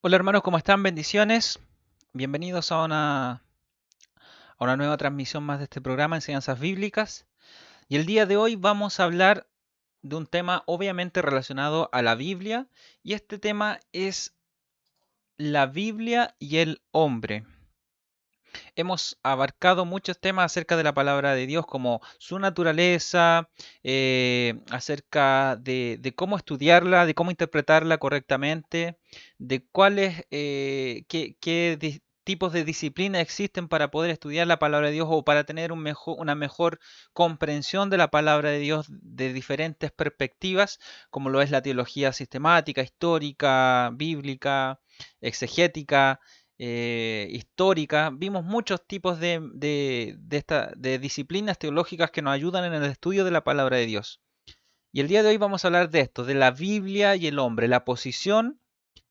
Hola hermanos, ¿cómo están? Bendiciones. Bienvenidos a una nueva transmisión más de este programa, Enseñanzas Bíblicas. Y el día de hoy vamos a hablar de un tema obviamente relacionado a la Biblia. Y este tema es la Biblia y el hombre. Hemos abarcado muchos temas acerca de la palabra de Dios, como su naturaleza, acerca de cómo estudiarla, de cómo interpretarla correctamente, de cuáles, tipos de disciplina existen para poder estudiar la palabra de Dios o para tener una mejor comprensión de la palabra de Dios de diferentes perspectivas, como lo es la teología sistemática, histórica, bíblica, exegética, histórica. Vimos muchos tipos de disciplinas teológicas que nos ayudan en el estudio de la palabra de Dios. Y el día de hoy vamos a hablar de esto, de la Biblia y el hombre, la posición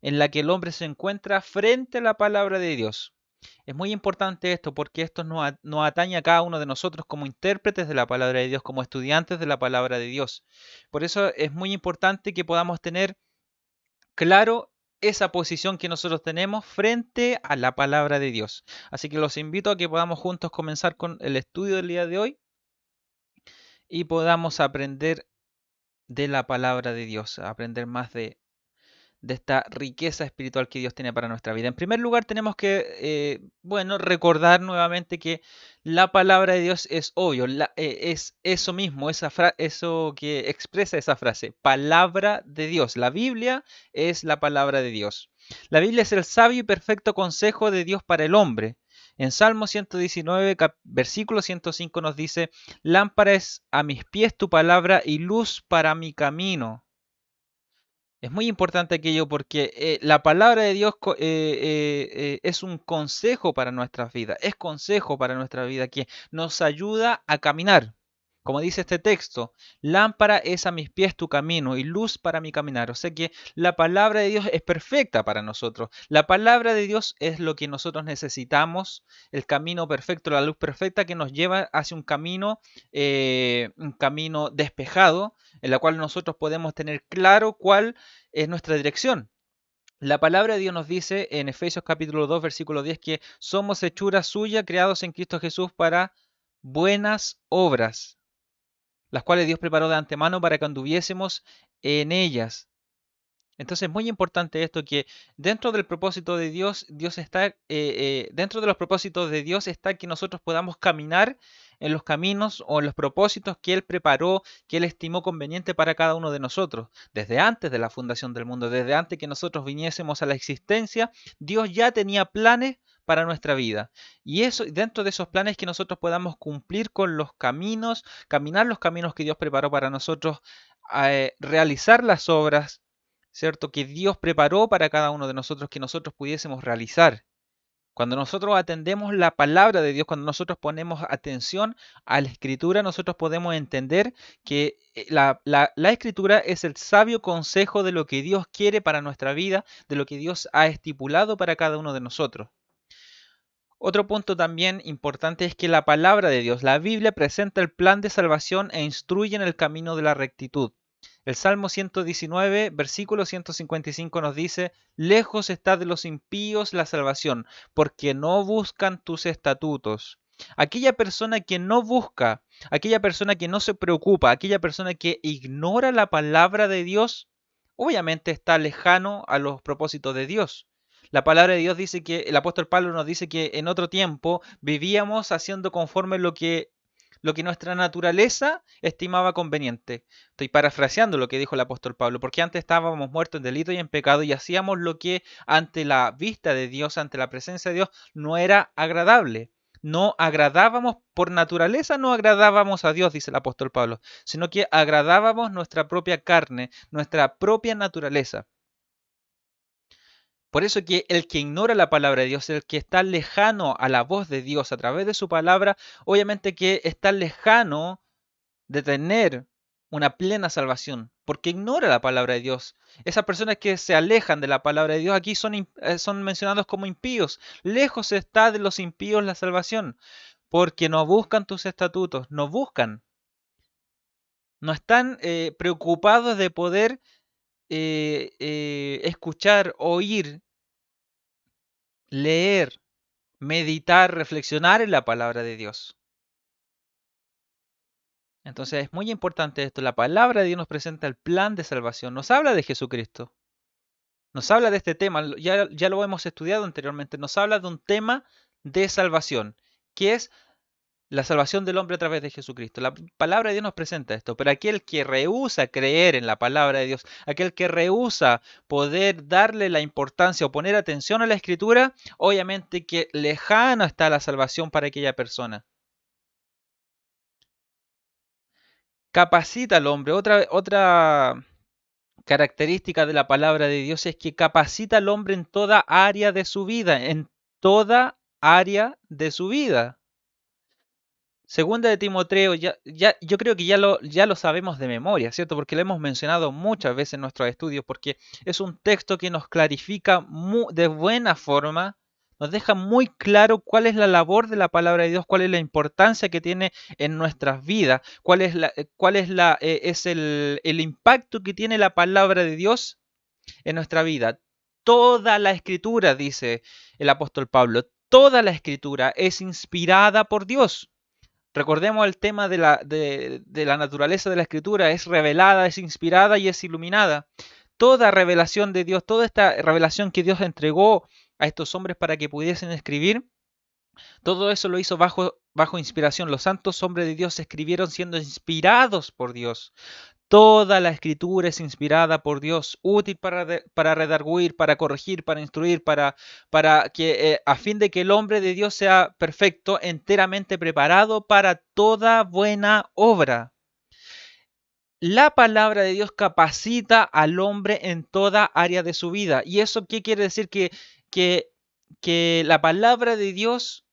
en la que el hombre se encuentra frente a la palabra de Dios. Es muy importante esto porque esto nos atañe a cada uno de nosotros como intérpretes de la palabra de Dios, como estudiantes de la palabra de Dios. Por eso es muy importante que podamos tener claro esa posición que nosotros tenemos frente a la palabra de Dios. Así que los invito a que podamos juntos comenzar con el estudio del día de hoy y podamos aprender de la palabra de Dios, aprender más de esta riqueza espiritual que Dios tiene para nuestra vida. En primer lugar, tenemos que, bueno, recordar nuevamente que la palabra de Dios es obvio, es eso mismo, eso que expresa esa frase, palabra de Dios. La Biblia es la palabra de Dios. La Biblia es el sabio y perfecto consejo de Dios para el hombre. En Salmo 119, versículo 105 nos dice, lámpara es a mis pies tu palabra y luz para mi camino. Es muy importante aquello porque la palabra de Dios es un consejo para nuestras vidas, es consejo para nuestra vida que nos ayuda a caminar. Como dice este texto, lámpara es a mis pies tu camino y luz para mi caminar. O sea que la palabra de Dios es perfecta para nosotros. La palabra de Dios es lo que nosotros necesitamos, el camino perfecto, la luz perfecta que nos lleva hacia un camino despejado, en la cual nosotros podemos tener claro cuál es nuestra dirección. La palabra de Dios nos dice en Efesios capítulo 2, versículo 10 que somos hechura suya, creados en Cristo Jesús para buenas obras, las cuales Dios preparó de antemano para que anduviésemos en ellas. Entonces es muy importante esto que dentro del propósito de Dios, dentro de los propósitos de Dios está que nosotros podamos caminar en los caminos o en los propósitos que Él preparó, que Él estimó conveniente para cada uno de nosotros. Desde antes de la fundación del mundo, desde antes que nosotros viniésemos a la existencia, Dios ya tenía planes para nuestra vida. Y eso, dentro de esos planes que nosotros podamos cumplir con los caminos, caminar los caminos que Dios preparó para nosotros, realizar las obras, ¿cierto? Que Dios preparó para cada uno de nosotros que nosotros pudiésemos realizar. Cuando nosotros atendemos la palabra de Dios, cuando nosotros ponemos atención a la escritura, nosotros podemos entender que la escritura es el sabio consejo de lo que Dios quiere para nuestra vida, de lo que Dios ha estipulado para cada uno de nosotros. Otro punto también importante es que la palabra de Dios, la Biblia, presenta el plan de salvación e instruye en el camino de la rectitud. El Salmo 119, versículo 155 nos dice, lejos está de los impíos la salvación, porque no buscan tus estatutos. Aquella persona que no busca, aquella persona que no se preocupa, aquella persona que ignora la palabra de Dios, obviamente está lejano a los propósitos de Dios. La palabra de Dios dice que el apóstol Pablo nos dice que en otro tiempo vivíamos haciendo conforme lo que nuestra naturaleza estimaba conveniente. Estoy parafraseando lo que dijo el apóstol Pablo, porque antes estábamos muertos en delito y en pecado y hacíamos lo que ante la vista de Dios, ante la presencia de Dios, no era agradable. No agradábamos, por naturaleza no agradábamos a Dios, dice el apóstol Pablo, sino que agradábamos nuestra propia carne, nuestra propia naturaleza. Por eso que el que ignora la palabra de Dios, el que está lejano a la voz de Dios a través de su palabra, obviamente que está lejano de tener una plena salvación, porque ignora la palabra de Dios. Esas personas que se alejan de la palabra de Dios aquí son mencionados como impíos. Lejos está de los impíos la salvación, porque no buscan tus estatutos, no están preocupados de poder escuchar, oír leer, meditar, reflexionar en la palabra de Dios. Entonces es muy importante esto. La palabra de Dios nos presenta el plan de salvación. Nos habla de Jesucristo. Nos habla de este tema. Ya lo hemos estudiado anteriormente. Nos habla de un tema de salvación, que es la salvación del hombre a través de Jesucristo. La palabra de Dios nos presenta esto, pero aquel que rehúsa creer en la palabra de Dios, aquel que rehúsa poder darle la importancia o poner atención a la Escritura, obviamente que lejano está la salvación para aquella persona. Capacita al hombre. Otra característica de la palabra de Dios es que capacita al hombre en toda área de su vida, en toda área de su vida. Segunda de Timoteo, yo creo que ya lo sabemos de memoria, ¿cierto? Porque lo hemos mencionado muchas veces en nuestros estudios, porque es un texto que nos clarifica de buena forma, nos deja muy claro cuál es la labor de la palabra de Dios, cuál es la importancia que tiene en nuestras vidas, es el impacto que tiene la palabra de Dios en nuestra vida. Toda la escritura, dice el apóstol Pablo, toda la escritura es inspirada por Dios. Recordemos el tema de la naturaleza de la escritura, es revelada, es inspirada y es iluminada. Toda revelación de Dios, toda esta revelación que Dios entregó a estos hombres para que pudiesen escribir, todo eso lo hizo bajo inspiración. Los santos hombres de Dios escribieron siendo inspirados por Dios. Toda la escritura es inspirada por Dios, útil para redarguir, para corregir, para instruir, para que a fin de que el hombre de Dios sea perfecto, enteramente preparado para toda buena obra. La palabra de Dios capacita al hombre en toda área de su vida. ¿Y eso qué quiere decir? Que, que la palabra de Dios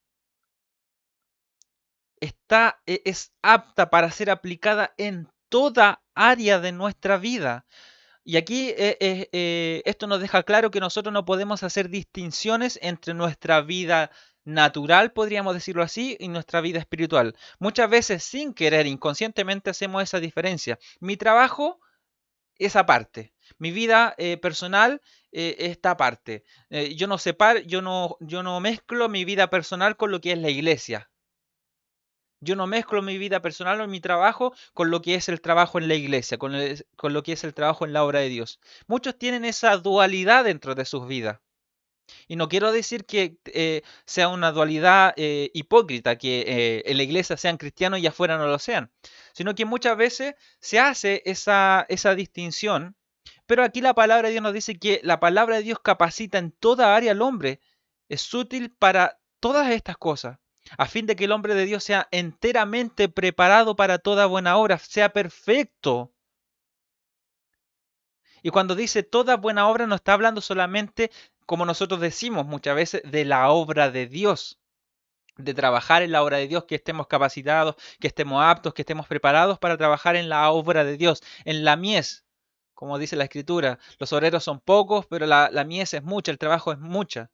es apta para ser aplicada en toda área de nuestra vida. Y aquí esto nos deja claro que nosotros no podemos hacer distinciones entre nuestra vida natural, podríamos decirlo así, y nuestra vida espiritual. Muchas veces sin querer, inconscientemente hacemos esa diferencia. Mi trabajo es aparte. Mi vida personal está aparte. Yo no separo, yo no mezclo mi vida personal con lo que es la iglesia. Yo no mezclo mi vida personal o mi trabajo con lo que es el trabajo en la iglesia, con lo que es el trabajo en la obra de Dios. Muchos tienen esa dualidad dentro de sus vidas. Y no quiero decir que sea una dualidad hipócrita, que en la iglesia sean cristianos y afuera no lo sean, sino que muchas veces se hace esa distinción, pero aquí la palabra de Dios nos dice que la palabra de Dios capacita en toda área al hombre. Es útil para todas estas cosas, a fin de que el hombre de Dios sea enteramente preparado para toda buena obra, sea perfecto. Y cuando dice toda buena obra no está hablando solamente, como nosotros decimos muchas veces, de la obra de Dios, de trabajar en la obra de Dios, que estemos capacitados, que estemos aptos, que estemos preparados para trabajar en la obra de Dios, en la mies, como dice la Escritura. Los obreros son pocos, pero la mies es mucha, el trabajo es mucha.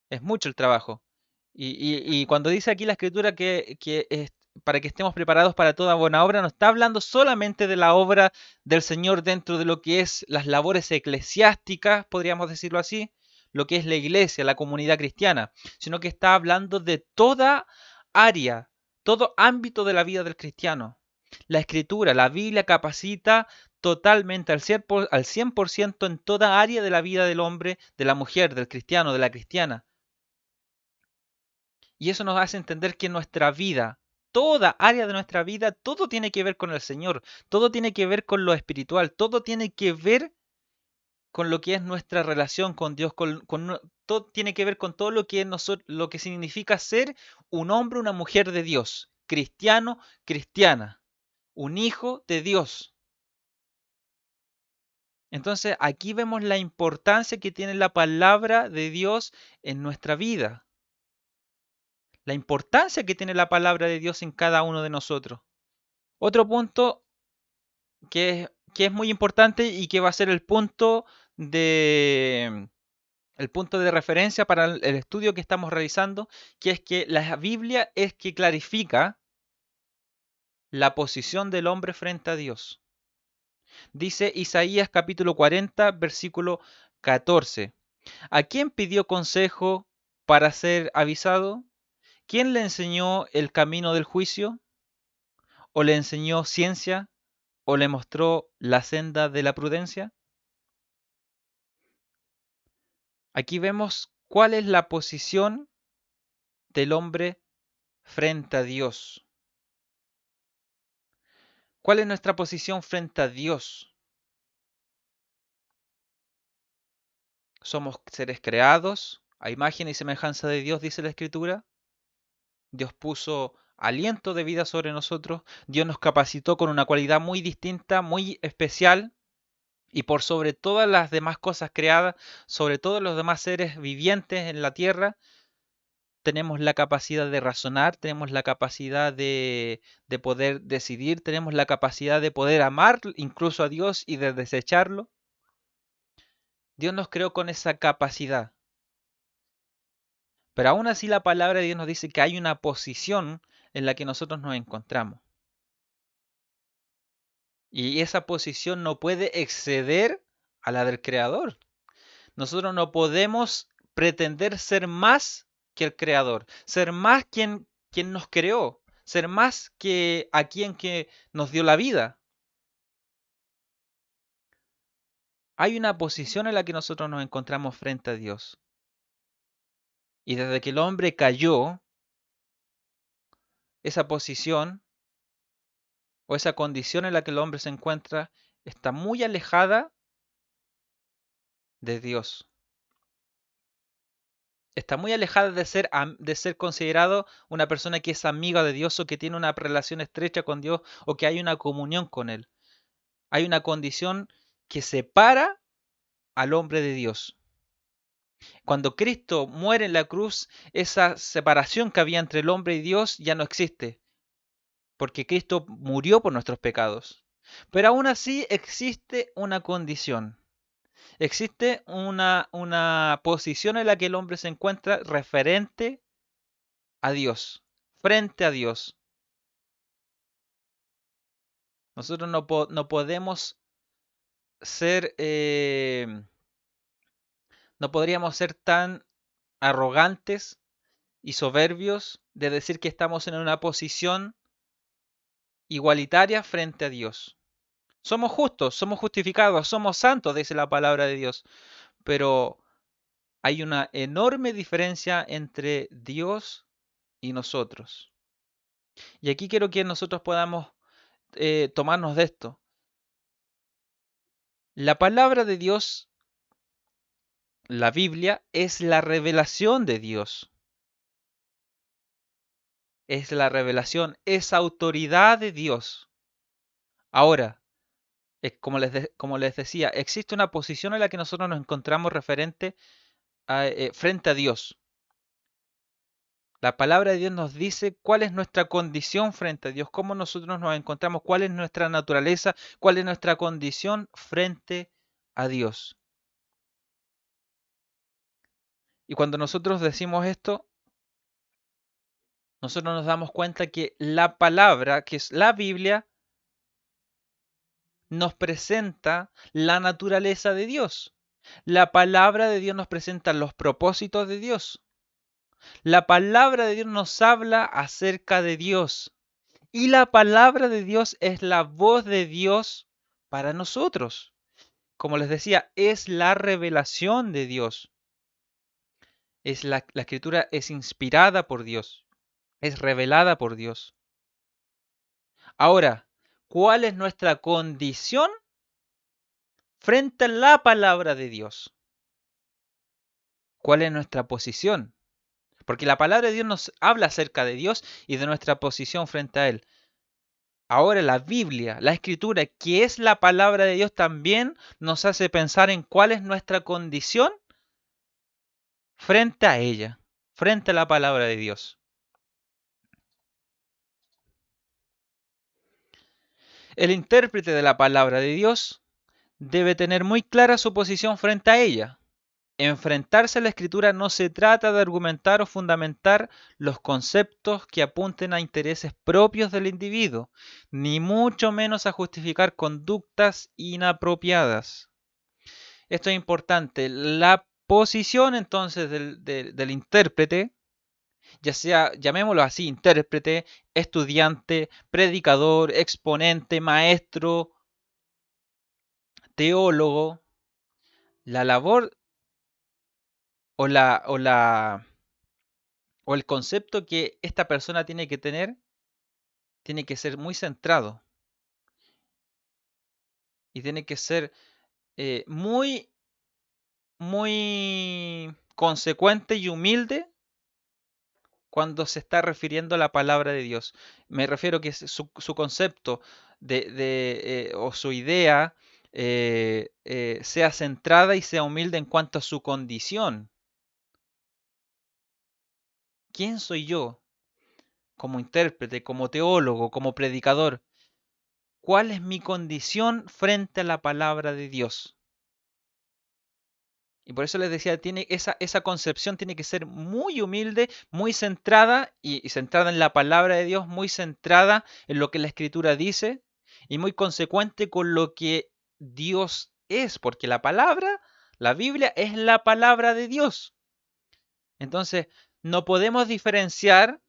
Es mucho el trabajo. Y cuando dice aquí la Escritura que es para que estemos preparados para toda buena obra, no está hablando solamente de la obra del Señor dentro de lo que es las labores eclesiásticas, podríamos decirlo así, lo que es la iglesia, la comunidad cristiana, sino que está hablando de toda área, todo ámbito de la vida del cristiano. La Escritura, la Biblia capacita totalmente al 100% en toda área de la vida del hombre, de la mujer, del cristiano, de la cristiana. Y eso nos hace entender que nuestra vida, toda área de nuestra vida, todo tiene que ver con el Señor, todo tiene que ver con lo espiritual, todo tiene que ver con lo que es nuestra relación con Dios, todo tiene que ver con todo lo que significa ser un hombre, una mujer de Dios, cristiano, cristiana, un hijo de Dios. Entonces aquí vemos la importancia que tiene la palabra de Dios en nuestra vida, la importancia que tiene la palabra de Dios en cada uno de nosotros. Otro punto que es muy importante y que va a ser el punto de referencia para el estudio que estamos realizando, que es que la Biblia es que clarifica la posición del hombre frente a Dios. Dice Isaías capítulo 40, versículo 14. ¿A quién pidió consejo para ser avisado? ¿Quién le enseñó el camino del juicio? ¿O le enseñó ciencia? ¿O le mostró la senda de la prudencia? Aquí vemos cuál es la posición del hombre frente a Dios. ¿Cuál es nuestra posición frente a Dios? Somos seres creados a imagen y semejanza de Dios, dice la Escritura. Dios puso aliento de vida sobre nosotros. Dios nos capacitó con una cualidad muy distinta, muy especial. Y por sobre todas las demás cosas creadas, sobre todos los demás seres vivientes en la tierra, tenemos la capacidad de razonar, tenemos la capacidad de poder decidir, tenemos la capacidad de poder amar incluso a Dios y de desecharlo. Dios nos creó con esa capacidad. Pero aún así la palabra de Dios nos dice que hay una posición en la que nosotros nos encontramos. Y esa posición no puede exceder a la del Creador. Nosotros no podemos pretender ser más que el Creador, ser más quien nos creó, ser más que a quien que nos dio la vida. Hay una posición en la que nosotros nos encontramos frente a Dios. Y desde que el hombre cayó, esa posición o esa condición en la que el hombre se encuentra está muy alejada de Dios. Está muy alejada de ser considerado una persona que es amiga de Dios o que tiene una relación estrecha con Dios o que hay una comunión con Él. Hay una condición que separa al hombre de Dios. Cuando Cristo muere en la cruz, esa separación que había entre el hombre y Dios ya no existe, porque Cristo murió por nuestros pecados. Pero aún así existe una condición. Existe una posición en la que el hombre se encuentra referente a Dios, frente a Dios. Nosotros no podemos ser, no podríamos ser tan arrogantes y soberbios de decir que estamos en una posición igualitaria frente a Dios. Somos justos, somos justificados, somos santos, dice la palabra de Dios, pero hay una enorme diferencia entre Dios y nosotros. Y aquí quiero que nosotros podamos tomarnos de esto. La palabra de Dios, la Biblia, es la revelación de Dios. Es la revelación, es autoridad de Dios. Ahora, como les decía, existe una posición en la que nosotros nos encontramos frente a Dios. La palabra de Dios nos dice cuál es nuestra condición frente a Dios, cómo nosotros nos encontramos, cuál es nuestra naturaleza, cuál es nuestra condición frente a Dios. Y cuando nosotros decimos esto, nosotros nos damos cuenta que la palabra, que es la Biblia, nos presenta la naturaleza de Dios. La palabra de Dios nos presenta los propósitos de Dios. La palabra de Dios nos habla acerca de Dios. Y la palabra de Dios es la voz de Dios para nosotros. Como les decía, es la revelación de Dios. La escritura es inspirada por Dios. Es revelada por Dios. Ahora, ¿cuál es nuestra condición frente a la palabra de Dios? ¿Cuál es nuestra posición? Porque la palabra de Dios nos habla acerca de Dios y de nuestra posición frente a Él. Ahora la Biblia, la Escritura, que es la palabra de Dios, también nos hace pensar en cuál es nuestra condición frente a ella, frente a la palabra de Dios. El intérprete de la palabra de Dios debe tener muy clara su posición frente a ella. Enfrentarse a la escritura no se trata de argumentar o fundamentar los conceptos que apunten a intereses propios del individuo, ni mucho menos a justificar conductas inapropiadas. Esto es importante. posición entonces del intérprete, ya sea, llamémoslo así, intérprete, estudiante, predicador, exponente, maestro, teólogo, la labor o o el concepto que esta persona tiene que tener tiene que ser muy centrado y tiene que ser muy, muy consecuente y humilde cuando se está refiriendo a la palabra de Dios. Me refiero que su concepto o su idea sea centrada y sea humilde en cuanto a su condición. ¿Quién soy yo como intérprete, como teólogo, como predicador? ¿Cuál es mi condición frente a la palabra de Dios? Y por eso les decía, esa concepción tiene que ser muy humilde, muy centrada y centrada en la palabra de Dios, muy centrada en lo que la Escritura dice y muy consecuente con lo que Dios es, porque la palabra, la Biblia es la palabra de Dios. Entonces, no podemos diferenciar,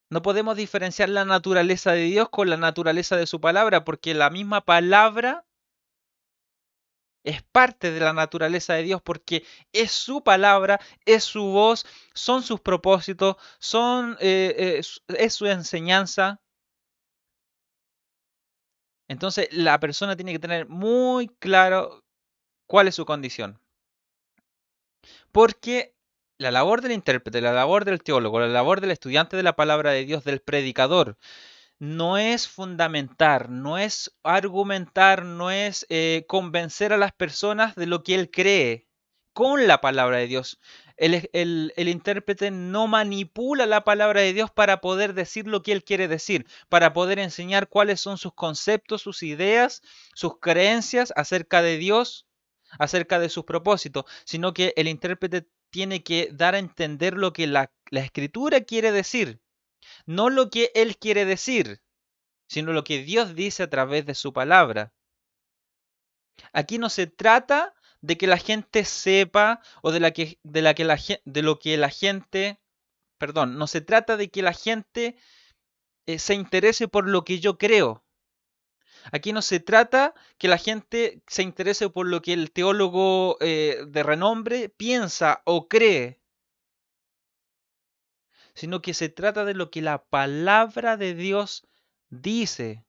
no podemos diferenciar la naturaleza de Dios con la naturaleza de su palabra, porque la misma palabra es parte de la naturaleza de Dios porque es su palabra, es su voz, son sus propósitos, es su enseñanza. Entonces la persona tiene que tener muy claro cuál es su condición. Porque la labor del intérprete, la labor del teólogo, la labor del estudiante de la palabra de Dios, del predicador, no es fundamentar, no es argumentar, no es convencer a las personas de lo que él cree con la palabra de Dios. El intérprete no manipula la palabra de Dios para poder decir lo que él quiere decir, para poder enseñar cuáles son sus conceptos, sus ideas, sus creencias acerca de Dios, acerca de sus propósitos, sino que el intérprete tiene que dar a entender lo que la escritura quiere decir, no lo que él quiere decir, sino lo que Dios dice a través de su palabra. Aquí no se trata de que la gente sepa o de lo que la gente, perdón, no se trata de que la gente se interese por lo que yo creo. Aquí no se trata que la gente se interese por lo que el teólogo de renombre piensa o cree, sino que se trata de lo que la palabra de Dios dice.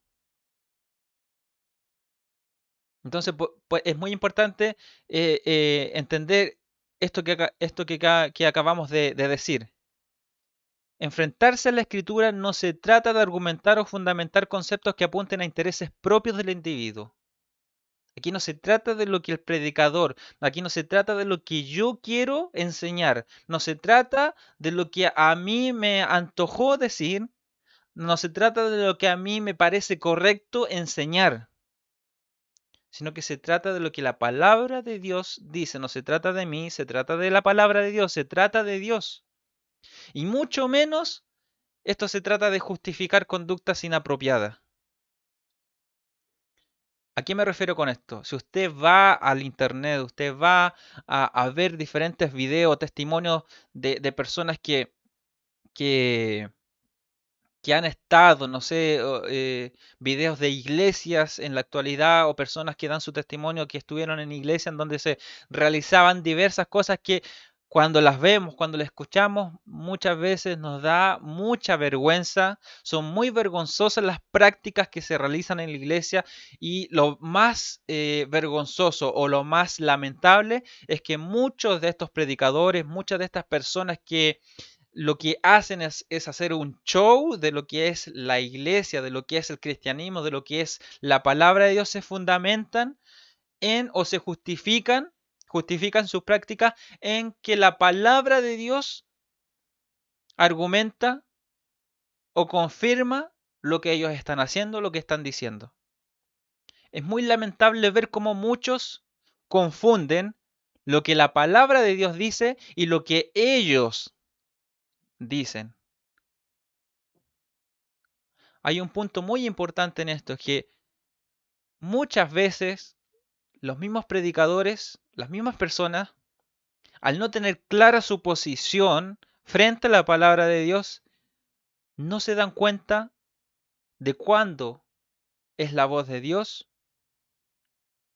Entonces, pues, es muy importante entender que acabamos de decir. Enfrentarse a la escritura no se trata de argumentar o fundamentar conceptos que apunten a intereses propios del individuo. Aquí no se trata de lo que el predicador, aquí no se trata de lo que yo quiero enseñar, no se trata de lo que a mí me antojó decir, no se trata de lo que a mí me parece correcto enseñar, sino que se trata de lo que la palabra de Dios dice. No se trata de mí, se trata de la palabra de Dios, se trata de Dios. Y mucho menos esto se trata de justificar conductas inapropiadas. ¿A qué me refiero con esto? Si usted va al internet, usted va a ver diferentes videos, testimonios de personas que, que han estado, no sé, videos de iglesias en la actualidad o personas que dan su testimonio que estuvieron en iglesia en donde se realizaban diversas cosas que cuando las vemos, cuando las escuchamos, muchas veces nos da mucha vergüenza. Son muy vergonzosas las prácticas que se realizan en la iglesia y lo más vergonzoso o lo más lamentable es que muchos de estos predicadores, muchas de estas personas que lo que hacen es hacer un show de lo que es la iglesia, de lo que es el cristianismo, de lo que es la palabra de Dios, se fundamentan en o se justifican sus prácticas en que la palabra de Dios argumenta o confirma lo que ellos están haciendo, lo que están diciendo. Es muy lamentable ver cómo muchos confunden lo que la palabra de Dios dice y lo que ellos dicen. Hay un punto muy importante en esto, que muchas veces los mismos predicadores, las mismas personas, al no tener clara su posición frente a la palabra de Dios, no se dan cuenta de cuándo es la voz de Dios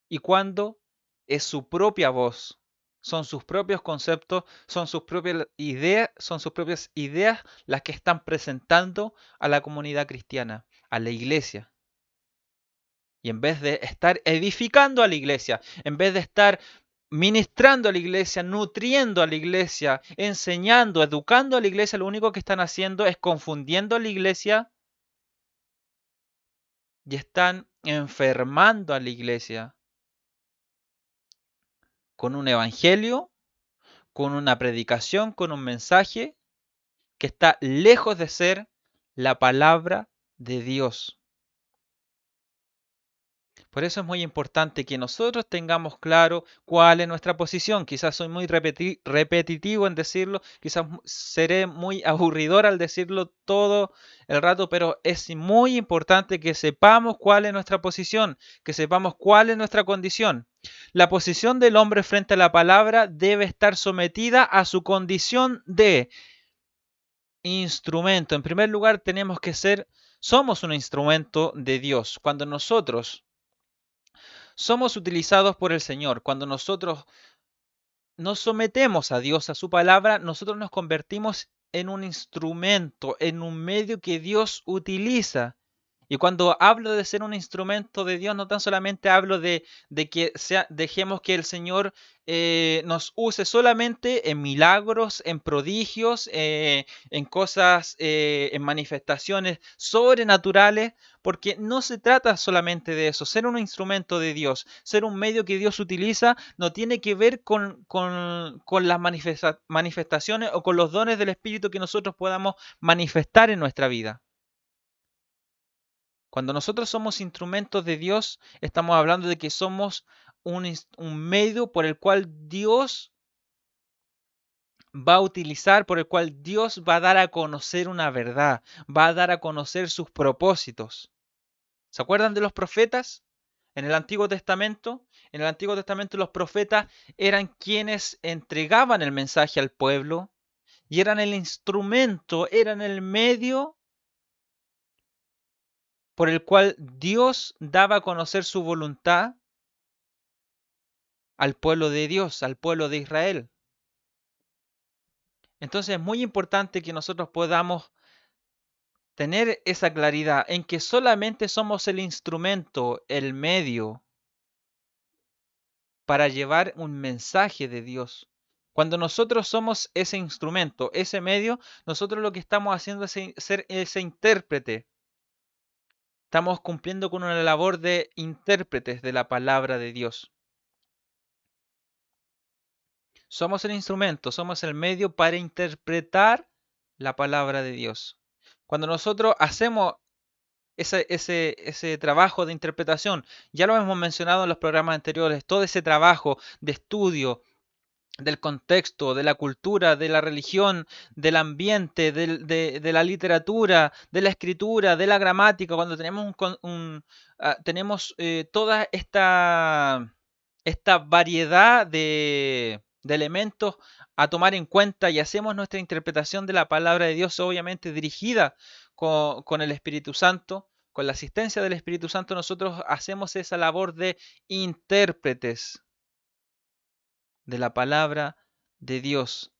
y cuándo es su propia voz. Son sus propios conceptos, son sus propias ideas las que están presentando a la comunidad cristiana, a la iglesia. Y en vez de estar edificando a la iglesia, en vez de estar ministrando a la iglesia, nutriendo a la iglesia, enseñando, educando a la iglesia, lo único que están haciendo es confundiendo a la iglesia y están enfermando a la iglesia con un evangelio, con una predicación, con un mensaje que está lejos de ser la palabra de Dios. Por eso es muy importante que nosotros tengamos claro cuál es nuestra posición. Quizás soy muy repetitivo en decirlo, quizás seré muy aburridor al decirlo todo el rato, pero es muy importante que sepamos cuál es nuestra posición, que sepamos cuál es nuestra condición. La posición del hombre frente a la palabra debe estar sometida a su condición de instrumento. En primer lugar, somos un instrumento de Dios. Cuando nosotros somos utilizados por el Señor, cuando nosotros nos sometemos a Dios, a su palabra, nosotros nos convertimos en un instrumento, en un medio que Dios utiliza. Y cuando hablo de ser un instrumento de Dios, no tan solamente hablo de que dejemos que el Señor nos use solamente en milagros, en prodigios, en cosas, en manifestaciones sobrenaturales, porque no se trata solamente de eso. Ser un instrumento de Dios, ser un medio que Dios utiliza, no tiene que ver con las manifestaciones o con los dones del Espíritu que nosotros podamos manifestar en nuestra vida. Cuando nosotros somos instrumentos de Dios, estamos hablando de que somos un medio por el cual Dios va a utilizar, por el cual Dios va a dar a conocer una verdad, va a dar a conocer sus propósitos. ¿Se acuerdan de los profetas? En el Antiguo Testamento, los profetas eran quienes entregaban el mensaje al pueblo y eran el instrumento, eran el medio por el cual Dios daba a conocer su voluntad al pueblo de Dios, al pueblo de Israel. Entonces es muy importante que nosotros podamos tener esa claridad en que solamente somos el instrumento, el medio para llevar un mensaje de Dios. Cuando nosotros somos ese instrumento, ese medio, nosotros lo que estamos haciendo es ser ese intérprete. Estamos cumpliendo con una labor de intérpretes de la palabra de Dios. Somos el instrumento, somos el medio para interpretar la palabra de Dios. Cuando nosotros hacemos ese trabajo de interpretación, ya lo hemos mencionado en los programas anteriores, todo ese trabajo de estudio del contexto, de la cultura, de la religión, del ambiente, de la literatura, de la escritura, de la gramática, cuando tenemos, tenemos toda esta variedad de elementos a tomar en cuenta y hacemos nuestra interpretación de la palabra de Dios, obviamente dirigida con el Espíritu Santo, con la asistencia del Espíritu Santo, nosotros hacemos esa labor de intérpretes de la palabra de Dios.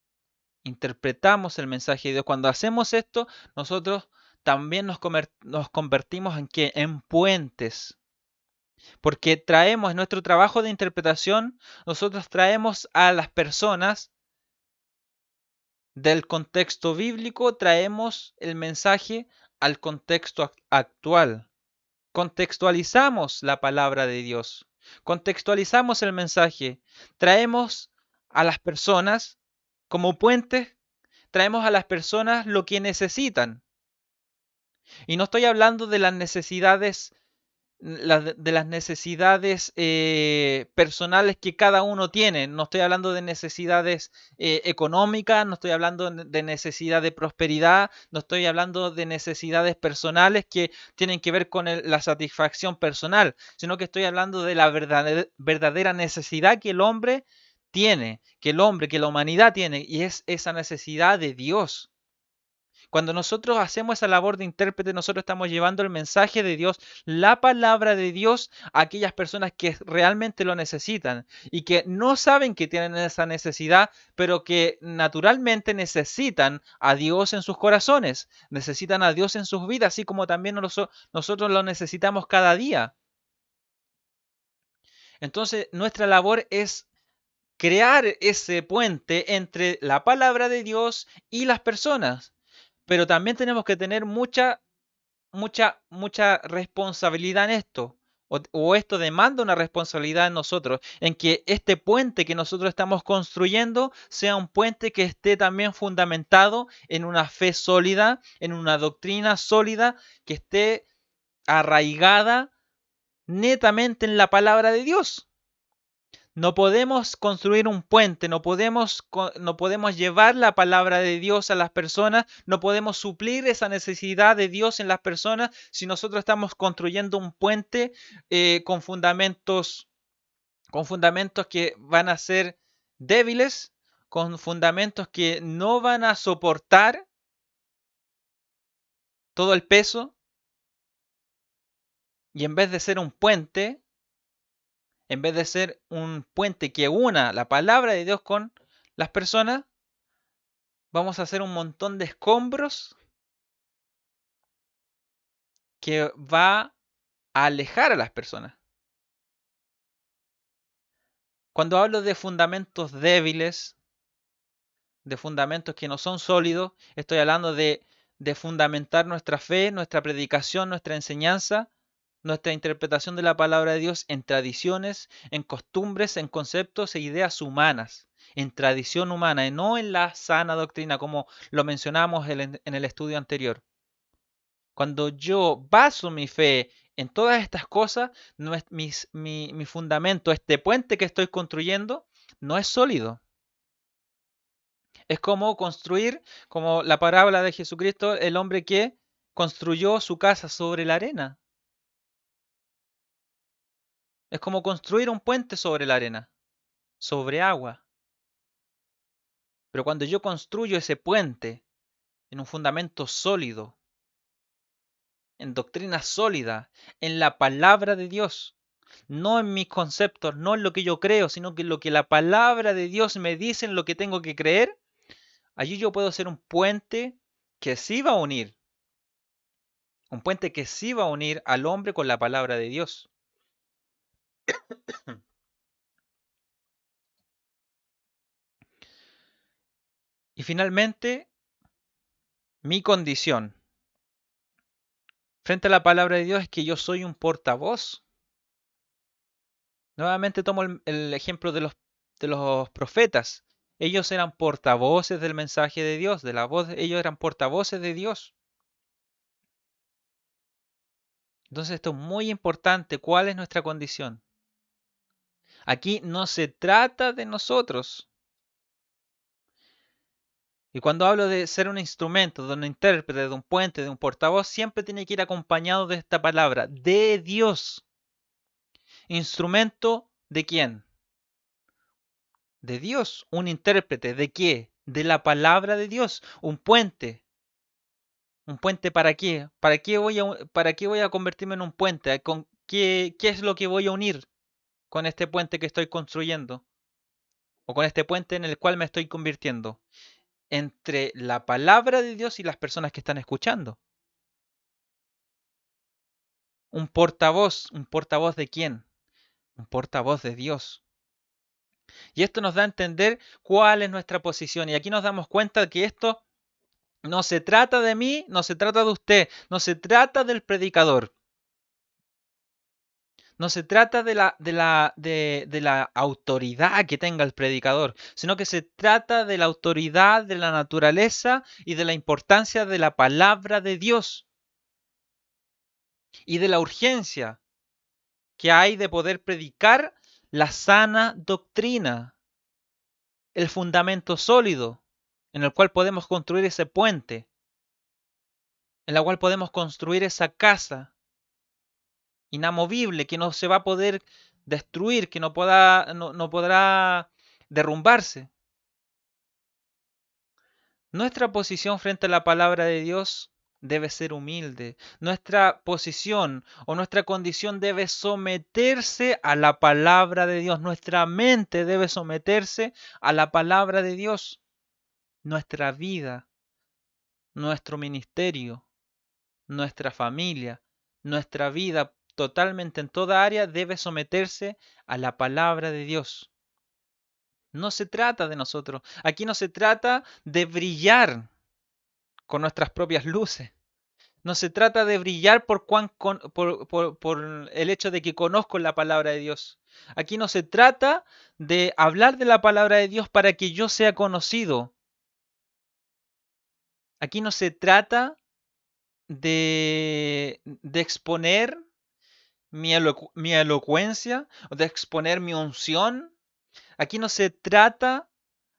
Interpretamos el mensaje de Dios. Cuando hacemos esto, nosotros también nos convertimos en ¿qué? En puentes. Porque traemos en nuestro trabajo de interpretación, nosotros traemos a las personas del contexto bíblico, traemos el mensaje al contexto actual. Contextualizamos la palabra de Dios. Contextualizamos el mensaje. Traemos a las personas como puentes, traemos a las personas lo que necesitan. Y no estoy hablando de las necesidades de las necesidades personales que cada uno tiene. No estoy hablando de necesidades económicas, no estoy hablando de necesidad de prosperidad, no estoy hablando de necesidades personales que tienen que ver con la satisfacción personal, sino que estoy hablando de la verdadera necesidad que el hombre tiene, que la humanidad tiene, y es esa necesidad de Dios. Cuando nosotros hacemos esa labor de intérprete, nosotros estamos llevando el mensaje de Dios, la palabra de Dios, a aquellas personas que realmente lo necesitan y que no saben que tienen esa necesidad, pero que naturalmente necesitan a Dios en sus corazones, necesitan a Dios en sus vidas, así como también nosotros lo necesitamos cada día. Entonces, nuestra labor es crear ese puente entre la palabra de Dios y las personas. Pero también tenemos que tener mucha responsabilidad en esto. O esto demanda una responsabilidad en nosotros, en que este puente que nosotros estamos construyendo sea un puente que esté también fundamentado en una fe sólida, en una doctrina sólida, que esté arraigada netamente en la palabra de Dios. No podemos construir un puente, no podemos llevar la palabra de Dios a las personas, no podemos suplir esa necesidad de Dios en las personas si nosotros estamos construyendo un puente con fundamentos que van a ser débiles, con fundamentos que no van a soportar todo el peso, y en vez de ser un puente que una la palabra de Dios con las personas, vamos a hacer un montón de escombros que va a alejar a las personas. Cuando hablo de fundamentos débiles, de fundamentos que no son sólidos, estoy hablando de fundamentar nuestra fe, nuestra predicación, nuestra enseñanza, nuestra interpretación de la palabra de Dios en tradiciones, en costumbres, en conceptos e ideas humanas, en tradición humana y no en la sana doctrina, como lo mencionamos en el estudio anterior. Cuando yo baso mi fe en todas estas cosas, no es mi fundamento, este puente que estoy construyendo, no es sólido. Es como construir, como la parábola de Jesucristo, el hombre que construyó su casa sobre la arena. Es como construir un puente sobre la arena, sobre agua. Pero cuando yo construyo ese puente en un fundamento sólido, en doctrina sólida, en la palabra de Dios, no en mis conceptos, no en lo que yo creo, sino que en lo que la palabra de Dios me dice en lo que tengo que creer, allí yo puedo ser un puente que sí va a unir, un puente que sí va a unir al hombre con la palabra de Dios. Y finalmente, mi condición frente a la palabra de Dios es que yo soy un portavoz. Nuevamente tomo el ejemplo de los profetas. Ellos eran portavoces del mensaje de Dios, de la voz, ellos eran portavoces de Dios. Entonces esto es muy importante. ¿Cuál es nuestra condición? Aquí no se trata de nosotros. Y cuando hablo de ser un instrumento, de un intérprete, de un puente, de un portavoz, siempre tiene que ir acompañado de esta palabra, de Dios. ¿Instrumento de quién? De Dios. ¿Un intérprete de qué? De la palabra de Dios. Un puente. ¿Un puente para qué? ¿Para qué voy a convertirme en un puente? ¿Qué es lo que voy a unir con este puente que estoy construyendo? O con este puente en el cual me estoy convirtiendo. Entre la palabra de Dios y las personas que están escuchando. ¿Un portavoz de quién? Un portavoz de Dios. Y esto nos da a entender cuál es nuestra posición. Y aquí nos damos cuenta de que esto no se trata de mí, no se trata de usted, no se trata del predicador. No se trata de la autoridad que tenga el predicador, sino que se trata de la autoridad de la naturaleza y de la importancia de la palabra de Dios y de la urgencia. que hay de poder predicar la sana doctrina, el fundamento sólido en el cual podemos construir ese puente, en la cual podemos construir esa casa inamovible que no se va a poder destruir, que no podrá derrumbarse. Nuestra posición frente a la palabra de Dios debe ser humilde. Nuestra posición o nuestra condición debe someterse a la palabra de Dios. Nuestra mente debe someterse a la palabra de Dios. Nuestra vida, nuestro ministerio, nuestra familia, nuestra vida totalmente en toda área debe someterse a la palabra de Dios. No se trata de nosotros. Aquí no se trata de brillar con nuestras propias luces. No se trata de brillar por el hecho de que conozco la palabra de Dios. Aquí no se trata de hablar de la palabra de Dios para que yo sea conocido. Aquí no se trata de exponer mi elocuencia o de exponer mi unción. Aquí no se trata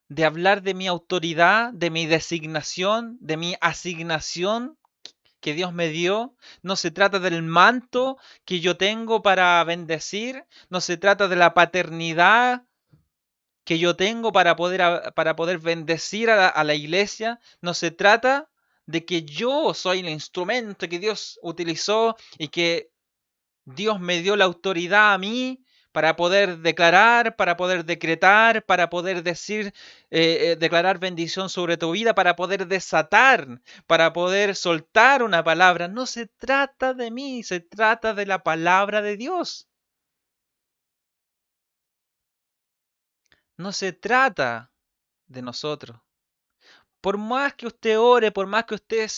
de hablar de mi autoridad, de mi designación, de mi asignación que Dios me dio. No se trata del manto que yo tengo para bendecir. No se trata de la paternidad que yo tengo para poder bendecir a la iglesia. No se trata de que yo soy el instrumento que Dios utilizó y que Dios me dio la autoridad a mí para poder declarar, para poder decretar, para poder decir, declarar bendición sobre tu vida, para poder desatar, para poder soltar una palabra. No se trata de mí, se trata de la palabra de Dios. No se trata de nosotros. Por más que usted ore, por más que usted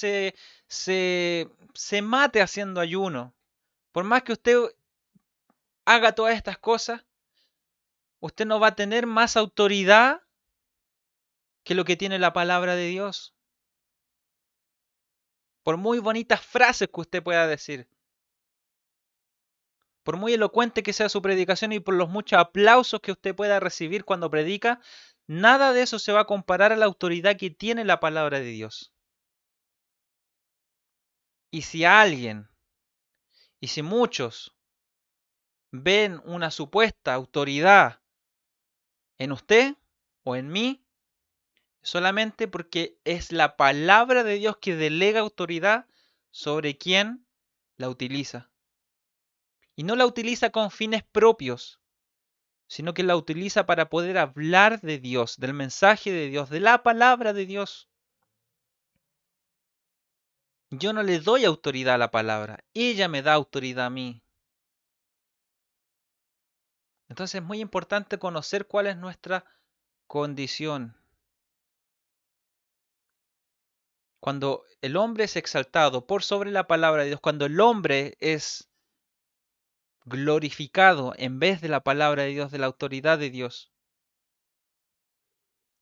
se mate haciendo ayuno, por más que usted haga todas estas cosas, usted no va a tener más autoridad que lo que tiene la palabra de Dios. Por muy bonitas frases que usted pueda decir, por muy elocuente que sea su predicación y por los muchos aplausos que usted pueda recibir cuando predica, nada de eso se va a comparar a la autoridad que tiene la palabra de Dios. Y si alguien, y si muchos ven una supuesta autoridad en usted o en mí, solamente porque es la palabra de Dios que delega autoridad sobre quien la utiliza. Y no la utiliza con fines propios, sino que la utiliza para poder hablar de Dios, del mensaje de Dios, de la palabra de Dios. Yo no le doy autoridad a la palabra, ella me da autoridad a mí. Entonces es muy importante conocer cuál es nuestra condición. Cuando el hombre es exaltado por sobre la palabra de Dios, cuando el hombre es glorificado en vez de la palabra de Dios, de la autoridad de Dios,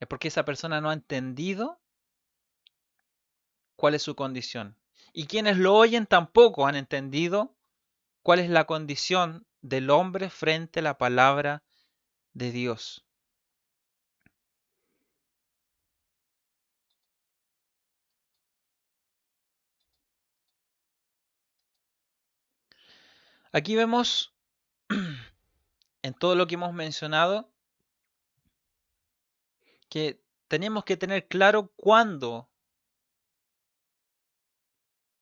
es porque esa persona no ha entendido cuál es su condición. Y quienes lo oyen tampoco han entendido cuál es la condición del hombre frente a la palabra de Dios. Aquí vemos en todo lo que hemos mencionado que tenemos que tener claro cuándo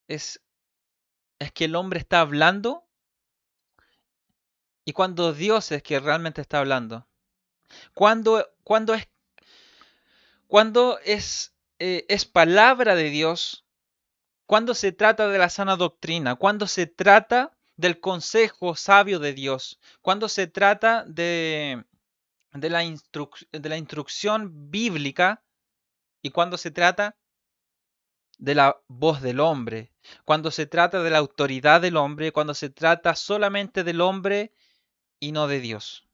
es, es que el hombre está hablando y cuándo Dios es que realmente está hablando. Cuándo es palabra de Dios, cuándo se trata de la sana doctrina, cuándo se trata del consejo sabio de Dios, cuándo se trata de la instrucción bíblica y cuándo se trata de la voz del hombre, cuando se trata de la autoridad del hombre, cuando se trata solamente del hombre y no de Dios.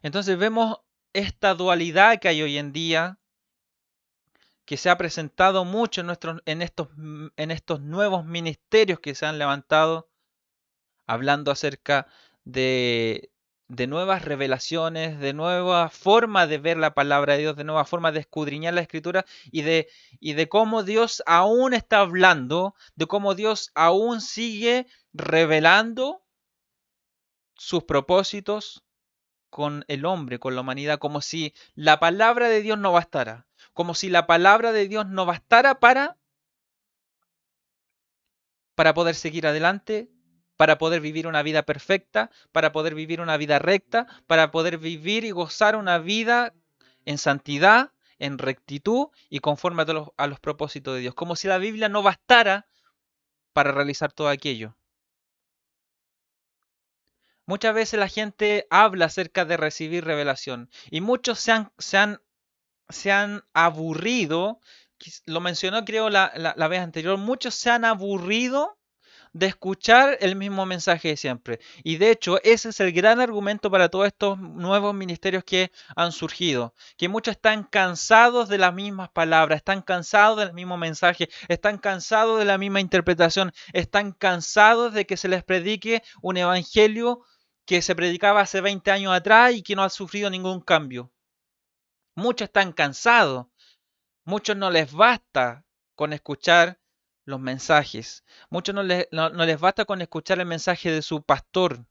Entonces vemos esta dualidad que hay hoy en día que se ha presentado mucho en estos nuevos ministerios que se han levantado, hablando acerca de, de nuevas revelaciones, de nuevas formas de ver la palabra de Dios, de nuevas formas de escudriñar la escritura y de cómo Dios aún está hablando, de cómo Dios aún sigue revelando sus propósitos con el hombre, con la humanidad, como si la palabra de Dios no bastara, como si la palabra de Dios no bastara para poder seguir adelante, para poder vivir una vida perfecta, para poder vivir una vida recta, para poder vivir y gozar una vida en santidad, en rectitud y conforme a los propósitos de Dios. Como si la Biblia no bastara para realizar todo aquello. Muchas veces la gente habla acerca de recibir revelación y muchos se han aburrido, lo mencionó creo la vez anterior, muchos se han aburrido de escuchar el mismo mensaje de siempre. Y de hecho, ese es el gran argumento para todos estos nuevos ministerios que han surgido, que muchos están cansados de las mismas palabras, están cansados del mismo mensaje, están cansados de la misma interpretación, están cansados de que se les predique un evangelio que se predicaba hace 20 años atrás y que no ha sufrido ningún cambio. Muchos están cansados, muchos no les basta con escuchar los mensajes, muchos no les basta con escuchar el mensaje de su pastor,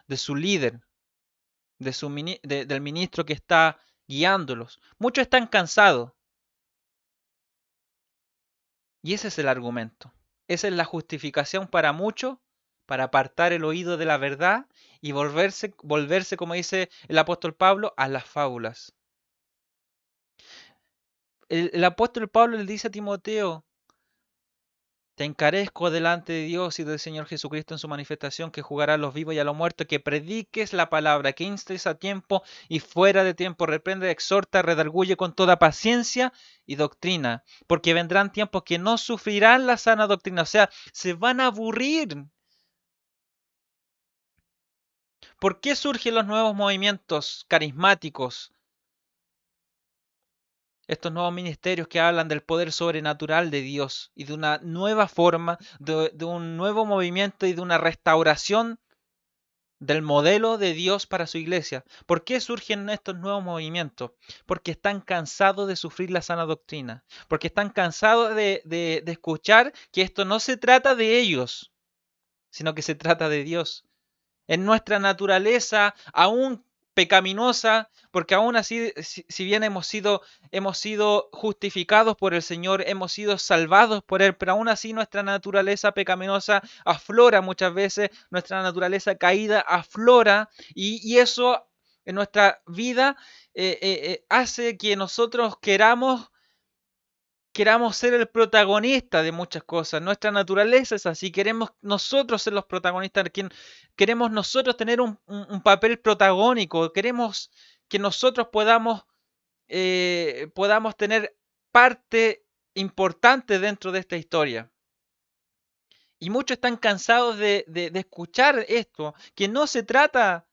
de su líder, del ministro que está guiándolos. Muchos están cansados y ese es el argumento. Esa es la justificación para muchos, para apartar el oído de la verdad y volverse, como dice el apóstol Pablo, a las fábulas. El apóstol Pablo le dice a Timoteo: te encarezco delante de Dios y del Señor Jesucristo en su manifestación, que jugará a los vivos y a los muertos, que prediques la palabra, que instes a tiempo y fuera de tiempo, reprende, exhorta, redarguye con toda paciencia y doctrina, porque vendrán tiempos que no sufrirán la sana doctrina, o sea, se van a aburrir. ¿Por qué surgen los nuevos movimientos carismáticos? Estos nuevos ministerios que hablan del poder sobrenatural de Dios y de una nueva forma, de un nuevo movimiento y de una restauración del modelo de Dios para su iglesia. ¿Por qué surgen estos nuevos movimientos? Porque están cansados de sufrir la sana doctrina, porque están cansados de escuchar que esto no se trata de ellos, sino que se trata de Dios. En nuestra naturaleza aún pecaminosa, porque aún así, si bien hemos sido justificados por el Señor, hemos sido salvados por Él, pero aún así nuestra naturaleza pecaminosa aflora muchas veces, nuestra naturaleza caída aflora, y eso en nuestra vida hace que nosotros queramos ser el protagonista de muchas cosas. Nuestra naturaleza es así. Queremos nosotros ser los protagonistas. Queremos nosotros tener un papel protagónico. Queremos que nosotros podamos tener parte importante dentro de esta historia. Y muchos están cansados de escuchar esto, que no se trata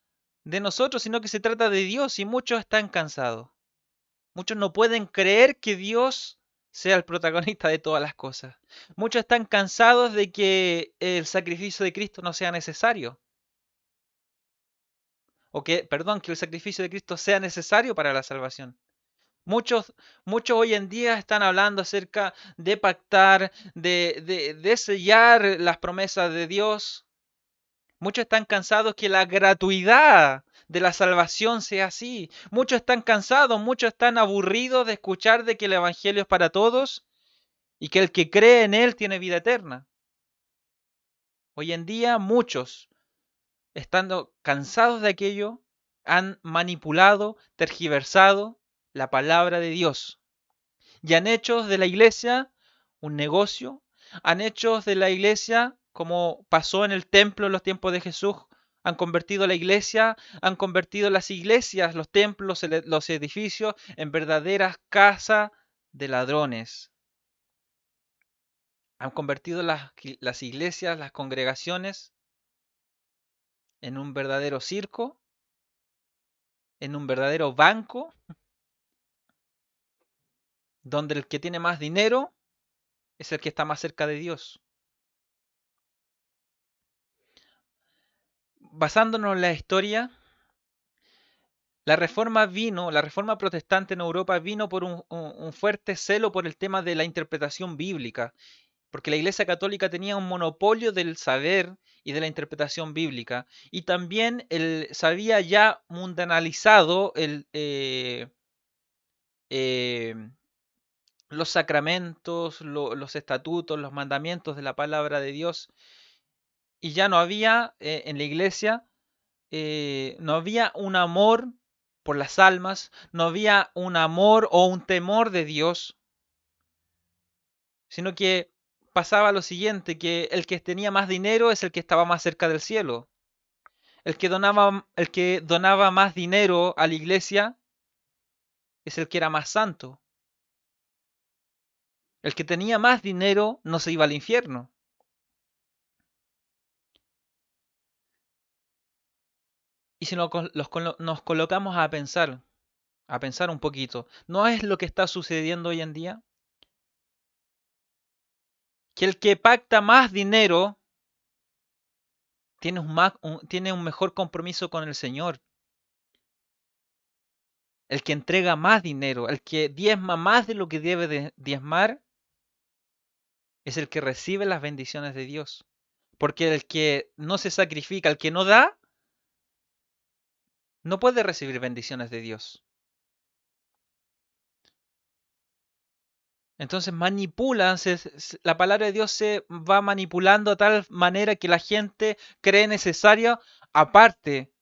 de nosotros, sino que se trata de Dios. Y muchos están cansados. Muchos no pueden creer que Dios sea el protagonista de todas las cosas. Muchos están cansados de que el sacrificio de Cristo no sea necesario. O que, perdón, que el sacrificio de Cristo sea necesario para la salvación. Muchos, muchos hoy en día están hablando acerca de pactar, de sellar las promesas de Dios. Muchos están cansados que la gratuidad de la salvación sea así. Muchos están cansados, muchos están aburridos de escuchar de que el Evangelio es para todos y que el que cree en él tiene vida eterna. Hoy en día muchos, estando cansados de aquello, han manipulado, tergiversado la palabra de Dios y han hecho de la iglesia un negocio, han hecho de la iglesia, como pasó en el templo en los tiempos de Jesús, han convertido la iglesia, han convertido las iglesias, los templos, los edificios en verdaderas casas de ladrones. Han convertido las iglesias, las congregaciones, en un verdadero circo, en un verdadero banco, donde el que tiene más dinero es el que está más cerca de Dios. Basándonos en la historia, la reforma protestante en Europa vino por un fuerte celo por el tema de la interpretación bíblica, porque la Iglesia Católica tenía un monopolio del saber y de la interpretación bíblica, y también se había ya mundanalizado eh, los sacramentos, los estatutos, los mandamientos de la palabra de Dios, y ya no había en la Iglesia, no había un amor por las almas, no había un amor o un temor de Dios, sino que pasaba lo siguiente, que el que tenía más dinero es el que estaba más cerca del cielo. El que donaba más dinero a la iglesia es el que era más santo. El que tenía más dinero no se iba al infierno. Y si nos colocamos a pensar un poquito, ¿no es lo que está sucediendo hoy en día? Que el que pacta más dinero tiene un mejor compromiso con el Señor. El que entrega más dinero, el que diezma más de lo que debe de diezmar, es el que recibe las bendiciones de Dios. Porque el que no se sacrifica, el que no da, no puede recibir bendiciones de Dios. Entonces manipulan, la palabra de Dios se va manipulando de tal manera que la gente cree necesario, aparte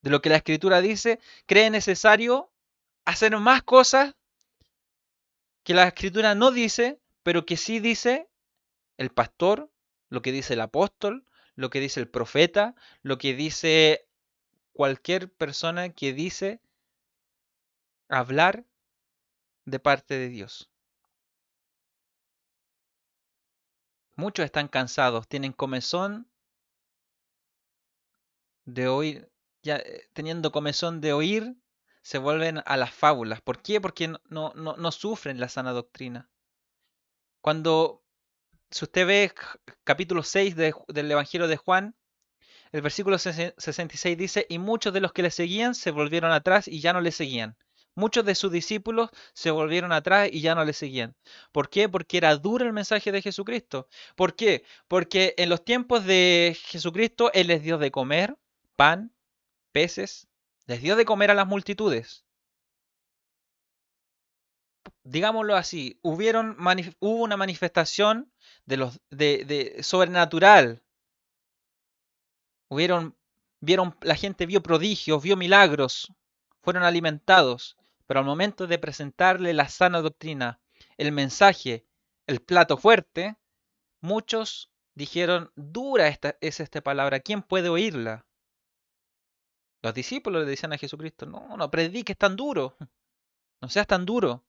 de lo que la Escritura dice, cree necesario hacer más cosas que la Escritura no dice, pero que sí dice el pastor, lo que dice el apóstol, lo que dice el profeta, lo que dice cualquier persona que dice hablar de parte de Dios. Muchos están cansados, tienen comezón de oír, ya teniendo comezón de oír, se vuelven a las fábulas. ¿Por qué? Porque no sufren la sana doctrina. Cuando, si usted ve capítulo 6 del Evangelio de Juan, el versículo 66 dice, y muchos de los que le seguían se volvieron atrás y ya no le seguían. Muchos de sus discípulos se volvieron atrás y ya no le seguían. ¿Por qué? Porque era duro el mensaje de Jesucristo. ¿Por qué? Porque en los tiempos de Jesucristo Él les dio de comer pan, peces, les dio de comer a las multitudes. Digámoslo así, hubo una manifestación de sobrenatural. Hubieron, la gente vio prodigios, vio milagros, fueron alimentados, pero al momento de presentarle la sana doctrina, el mensaje, el plato fuerte, muchos dijeron, dura es esta palabra, ¿quién puede oírla? Los discípulos le decían a Jesucristo, no prediques tan duro, no seas tan duro.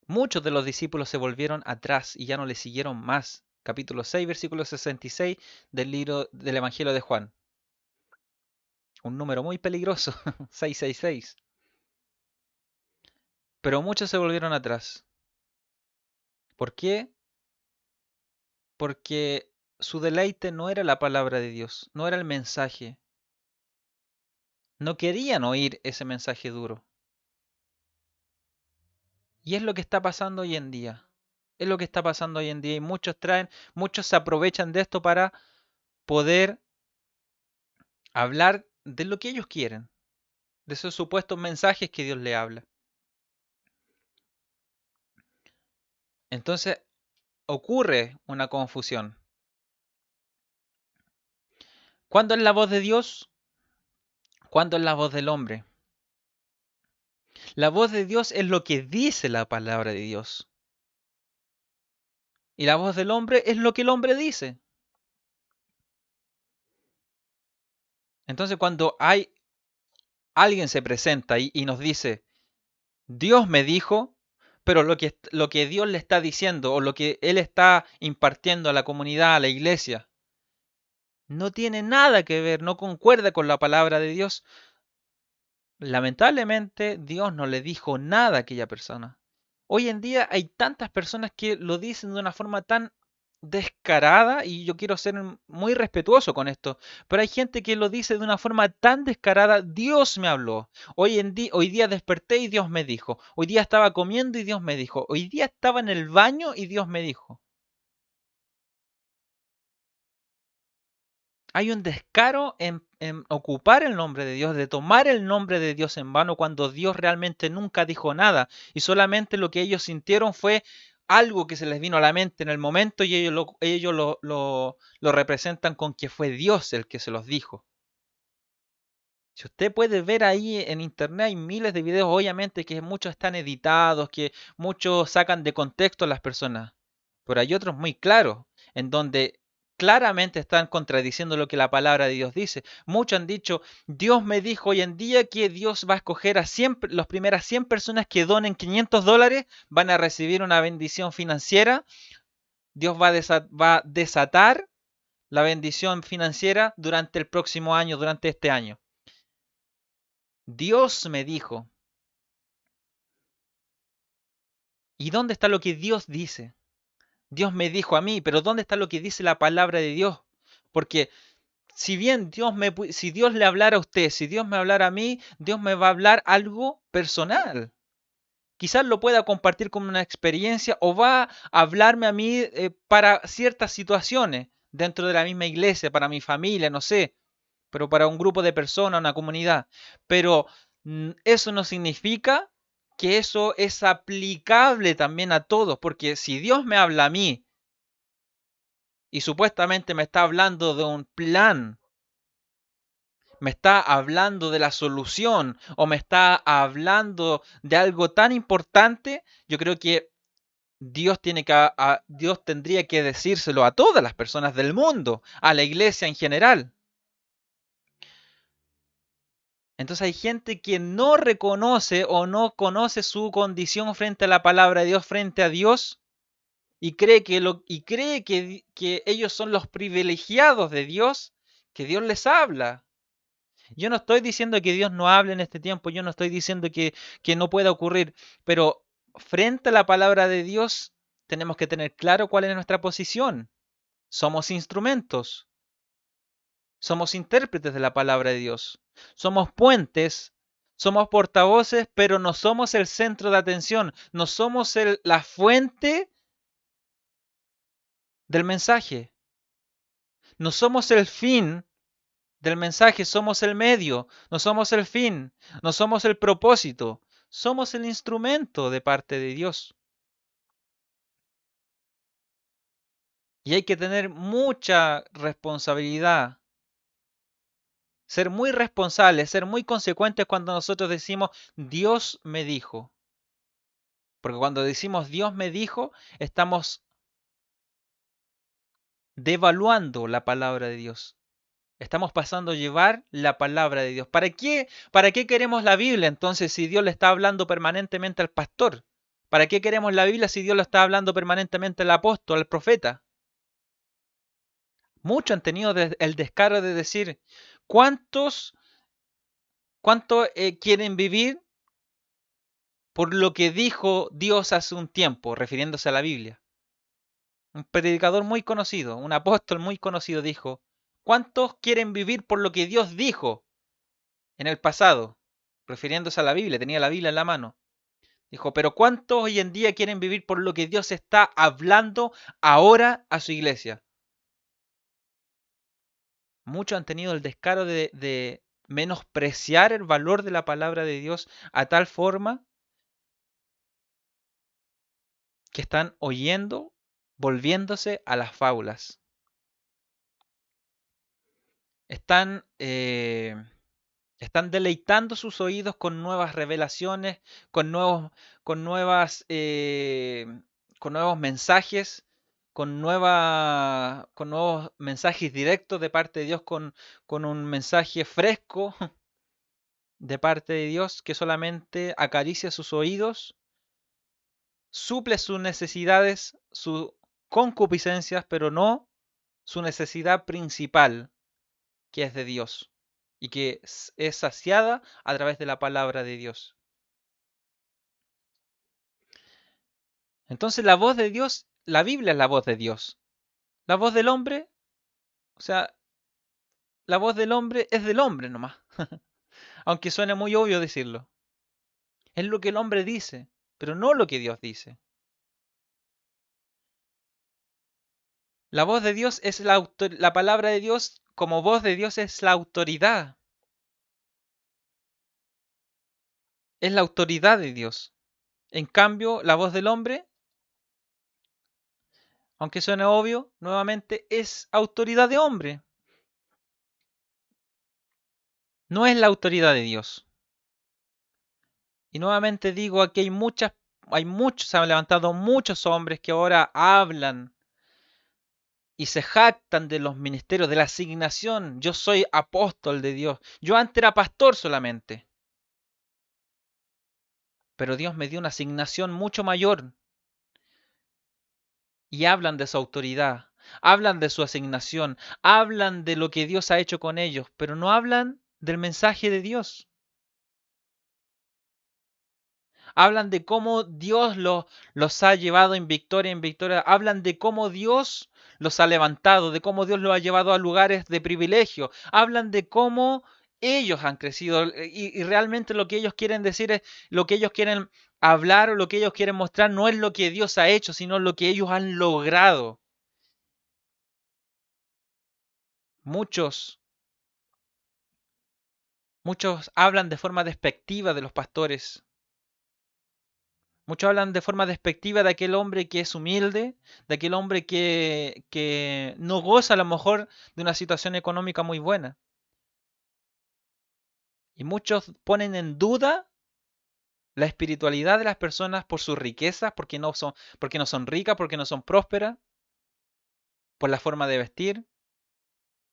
Muchos de los discípulos se volvieron atrás y ya no le siguieron más. Capítulo 6, versículo 66 del libro del Evangelio de Juan. Un número muy peligroso, 666. Pero muchos se volvieron atrás. ¿Por qué? Porque su deleite no era la palabra de Dios, no era el mensaje. No querían oír ese mensaje duro. Y es lo que está pasando hoy en día. Es lo que está pasando hoy en día y muchos se aprovechan de esto para poder hablar de lo que ellos quieren, de esos supuestos mensajes que Dios le habla. Entonces ocurre una confusión. ¿Cuándo es la voz de Dios? ¿Cuándo es la voz del hombre? La voz de Dios es lo que dice la palabra de Dios. Y la voz del hombre es lo que el hombre dice. Entonces cuando alguien se presenta y nos dice, Dios me dijo, pero lo que Dios le está diciendo o lo que Él está impartiendo a la comunidad, a la iglesia, no tiene nada que ver, no concuerda con la palabra de Dios, Lamentablemente, Dios no le dijo nada a aquella persona. Hoy en día hay tantas personas que lo dicen de una forma tan descarada, y yo quiero ser muy respetuoso con esto, pero hay gente que lo dice de una forma tan descarada: Dios me habló. Hoy día desperté y Dios me dijo. Hoy día estaba comiendo y Dios me dijo. Hoy día estaba en el baño y Dios me dijo. Hay un descaro en ocupar el nombre de Dios, de tomar el nombre de Dios en vano, cuando Dios realmente nunca dijo nada, y solamente lo que ellos sintieron fue algo que se les vino a la mente en el momento, y ellos lo representan con que fue Dios el que se los dijo. Si usted puede ver ahí en internet, hay miles de videos, obviamente que muchos están editados, que muchos sacan de contexto a las personas, pero hay otros muy claros, en donde claramente están contradiciendo lo que la palabra de Dios dice. Muchos han dicho: Dios me dijo hoy en día que Dios va a escoger a 100, las primeras 100 personas que donen $500, van a recibir una bendición financiera. Dios va a desatar la bendición financiera durante el próximo año, durante este año. Dios me dijo. ¿Y dónde está lo que Dios dice? Dios me dijo a mí, pero ¿dónde está lo que dice la palabra de Dios? Porque si bien si Dios le hablara a usted, si Dios me hablara a mí, Dios me va a hablar algo personal. Quizás lo pueda compartir como una experiencia, o va a hablarme a mí para ciertas situaciones dentro de la misma iglesia, para mi familia, no sé, pero para un grupo de personas, una comunidad. Pero eso no significa que eso es aplicable también a todos, porque si Dios me habla a mí y supuestamente me está hablando de un plan, me está hablando de la solución, o me está hablando de algo tan importante, yo creo que Dios tendría que decírselo a todas las personas del mundo, a la iglesia en general. Entonces hay gente que no reconoce o no conoce su condición frente a la palabra de Dios, frente a Dios, y cree que ellos son los privilegiados de Dios, que Dios les habla. Yo no estoy diciendo que Dios no hable en este tiempo, yo no estoy diciendo que no pueda ocurrir, pero frente a la palabra de Dios tenemos que tener claro cuál es nuestra posición. Somos instrumentos, somos intérpretes de la palabra de Dios, somos puentes, somos portavoces, pero no somos el centro de atención, no somos la fuente del mensaje, no somos el fin del mensaje, somos el medio, no somos el fin, no somos el propósito, somos el instrumento de parte de Dios. Y hay que tener mucha responsabilidad, ser muy responsables, ser muy consecuentes cuando nosotros decimos Dios me dijo. Porque cuando decimos Dios me dijo, estamos devaluando la palabra de Dios. Estamos pasando a llevar la palabra de Dios. Para qué queremos la Biblia entonces si Dios le está hablando permanentemente al pastor? ¿Para qué queremos la Biblia si Dios le está hablando permanentemente al apóstol, al profeta? Muchos han tenido el descaro de decir: ¿cuántos, cuánto quieren vivir por lo que dijo Dios hace un tiempo, refiriéndose a la Biblia? Un predicador muy conocido, un apóstol muy conocido dijo: ¿cuántos quieren vivir por lo que Dios dijo en el pasado? Refiriéndose a la Biblia, tenía la Biblia en la mano. Dijo: pero ¿cuántos hoy en día quieren vivir por lo que Dios está hablando ahora a su iglesia? Muchos han tenido el descaro de menospreciar el valor de la palabra de Dios a tal forma que están oyendo, volviéndose a las fábulas. Están, están deleitando sus oídos con nuevas revelaciones, con nuevos, con nuevas, con nuevos mensajes, con nuevos mensajes directos de parte de Dios, con un mensaje fresco de parte de Dios que solamente acaricia sus oídos, suple sus necesidades, sus concupiscencias, pero no su necesidad principal, que es de Dios. y que es saciada a través de la palabra de Dios. Entonces la voz de Dios, la Biblia es la voz de Dios. La voz del hombre, o sea, la voz del hombre es del hombre nomás, aunque suene muy obvio decirlo. Es lo que el hombre dice, pero no lo que Dios dice. La voz de Dios es la palabra de Dios como voz de Dios es la autoridad de Dios. En cambio, la voz del hombre, aunque suene obvio, nuevamente es autoridad de hombre, no es la autoridad de Dios. Y nuevamente digo, aquí hay muchos, se han levantado muchos hombres que ahora hablan y se jactan de los ministerios, de la asignación. Yo soy apóstol de Dios. Yo antes era pastor solamente, pero Dios me dio una asignación mucho mayor. Y hablan de su autoridad, hablan de su asignación, hablan de lo que Dios ha hecho con ellos, pero no hablan del mensaje de Dios. Hablan de cómo Dios los ha llevado en victoria. Hablan de cómo Dios los ha levantado, de cómo Dios los ha llevado a lugares de privilegio. Hablan de cómo ellos han crecido y realmente lo que ellos quieren decir es, lo que ellos quieren hablar o lo que ellos quieren mostrar no es lo que Dios ha hecho, sino lo que ellos han logrado. Muchos, muchos hablan de forma despectiva de los pastores. Muchos hablan de forma despectiva de aquel hombre que es humilde, de aquel hombre que no goza a lo mejor de una situación económica muy buena. Y muchos ponen en duda la espiritualidad de las personas por sus riquezas, porque no son ricas, porque no son prósperas, por la forma de vestir.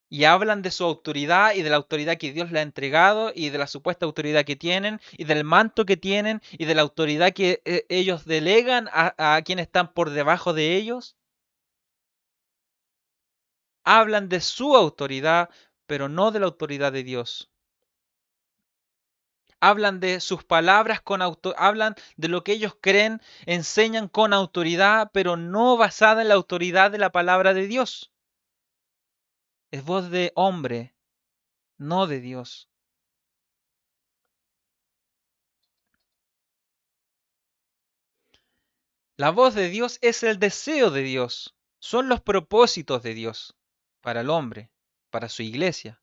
Y hablan de su autoridad y de la autoridad que Dios le ha entregado y de la supuesta autoridad que tienen y del manto que tienen y de la autoridad que ellos delegan a quienes están por debajo de ellos. Hablan de su autoridad, pero no de la autoridad de Dios. Hablan de sus palabras hablan de lo que ellos creen, enseñan con autoridad, pero no basada en la autoridad de la palabra de Dios. Es voz de hombre, no de Dios. La voz de Dios es el deseo de Dios, son los propósitos de Dios para el hombre, para su iglesia.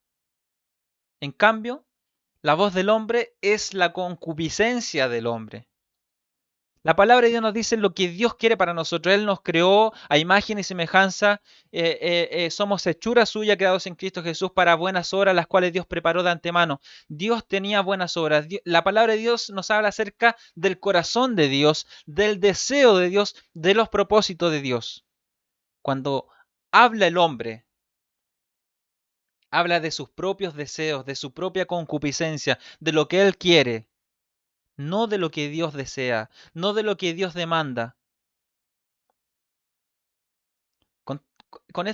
En cambio, la voz del hombre es la concupiscencia del hombre. La palabra de Dios nos dice lo que Dios quiere para nosotros. Él nos creó a imagen y semejanza. Somos hechura suya, creados en Cristo Jesús para buenas obras, las cuales Dios preparó de antemano. Dios tenía buenas obras. La palabra de Dios nos habla acerca del corazón de Dios, del deseo de Dios, de los propósitos de Dios. Cuando habla el hombre, habla de sus propios deseos, de su propia concupiscencia, de lo que él quiere, no de lo que Dios desea, no de lo que Dios demanda. Con, con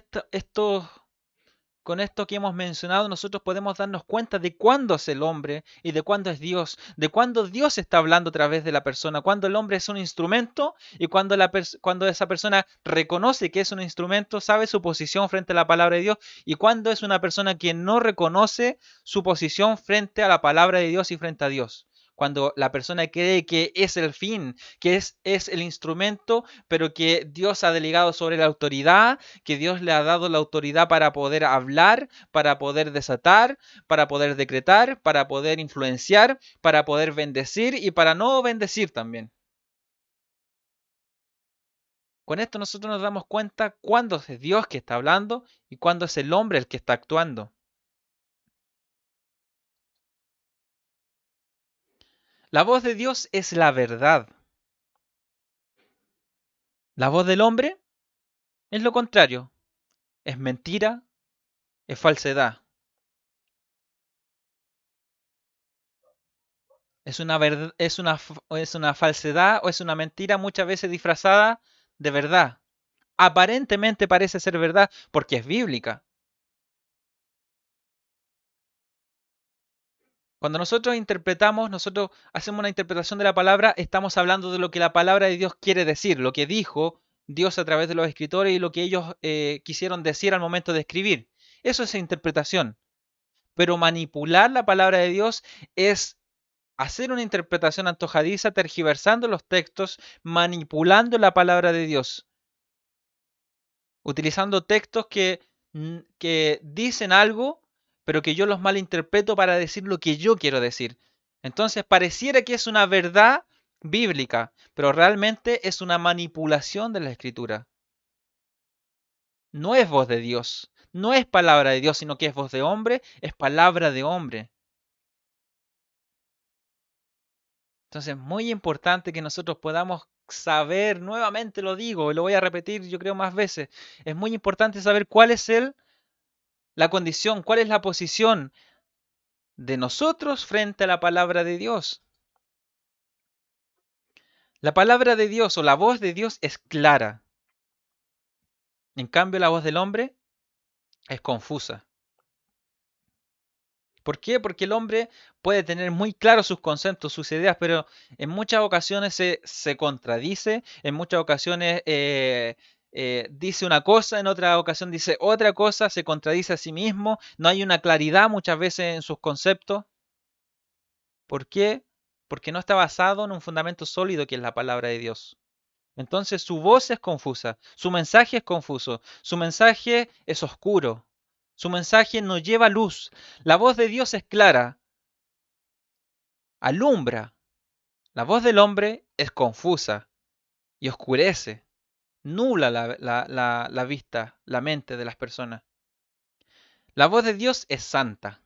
con esto que hemos mencionado, nosotros podemos darnos cuenta de cuándo es el hombre y de cuándo es Dios, de cuándo Dios está hablando a través de la persona, cuándo el hombre es un instrumento y cuando esa persona reconoce que es un instrumento, sabe su posición frente a la palabra de Dios y cuándo es una persona que no reconoce su posición frente a la palabra de Dios y frente a Dios. Cuando la persona cree que es el fin, que es el instrumento, pero que Dios ha delegado sobre la autoridad, que Dios le ha dado la autoridad para poder hablar, para poder desatar, para poder decretar, para poder influenciar, para poder bendecir y para no bendecir también. Con esto nosotros nos damos cuenta cuándo es Dios que está hablando y cuándo es el hombre el que está actuando. La voz de Dios es la verdad. La voz del hombre es lo contrario. Es mentira, es falsedad. Es una falsedad o es una mentira muchas veces disfrazada de verdad. Aparentemente parece ser verdad porque es bíblica. Cuando nosotros interpretamos, nosotros hacemos una interpretación de la palabra, estamos hablando de lo que la palabra de Dios quiere decir, lo que dijo Dios a través de los escritores y lo que ellos quisieron decir al momento de escribir. Eso es interpretación. Pero manipular la palabra de Dios es hacer una interpretación antojadiza, tergiversando los textos, manipulando la palabra de Dios, utilizando textos que dicen algo, pero que yo los malinterpreto para decir lo que yo quiero decir. Entonces pareciera que es una verdad bíblica, pero realmente es una manipulación de la escritura. No es voz de Dios, no es palabra de Dios, sino que es voz de hombre, es palabra de hombre. Entonces es muy importante que nosotros podamos saber, nuevamente lo digo, y lo voy a repetir yo creo más veces, es muy importante saber cuál es la condición, cuál es la posición de nosotros frente a la palabra de Dios. La palabra de Dios o la voz de Dios es clara. En cambio, la voz del hombre es confusa. ¿Por qué? Porque el hombre puede tener muy claros sus conceptos, sus ideas, pero en muchas ocasiones se contradice, en muchas ocasiones dice una cosa, en otra ocasión dice otra cosa, se contradice a sí mismo, no hay una claridad muchas veces en sus conceptos. ¿Por qué? Porque no está basado en un fundamento sólido que es la palabra de Dios. Entonces su voz es confusa, su mensaje es confuso, su mensaje es oscuro, su mensaje no lleva luz. La voz de Dios es clara, alumbra. La voz del hombre es confusa y oscurece, nula la vista, la mente de las personas. La voz de Dios es santa,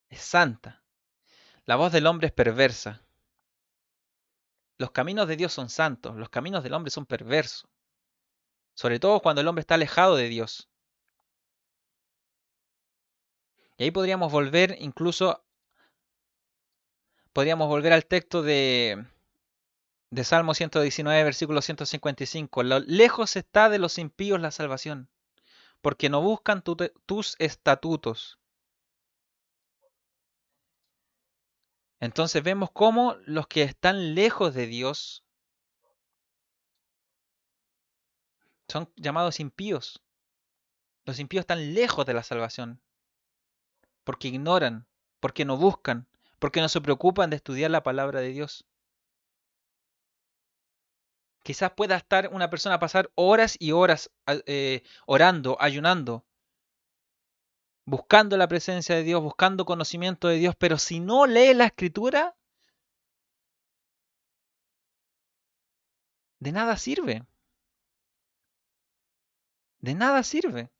es santa. La voz del hombre es perversa. Los caminos de Dios son santos, los caminos del hombre son perversos, sobre todo cuando el hombre está alejado de Dios. Y ahí podríamos volver al texto de Salmo 119, versículo 155. Lejos está de los impíos la salvación, porque no buscan tus estatutos. Entonces vemos cómo los que están lejos de Dios son llamados impíos. Los impíos están lejos de la salvación, porque ignoran, porque no buscan, porque no se preocupan de estudiar la palabra de Dios. Quizás pueda estar una persona pasar horas y horas orando, ayunando, buscando la presencia de Dios, buscando conocimiento de Dios, pero si no lee la escritura, de nada sirve, de nada sirve.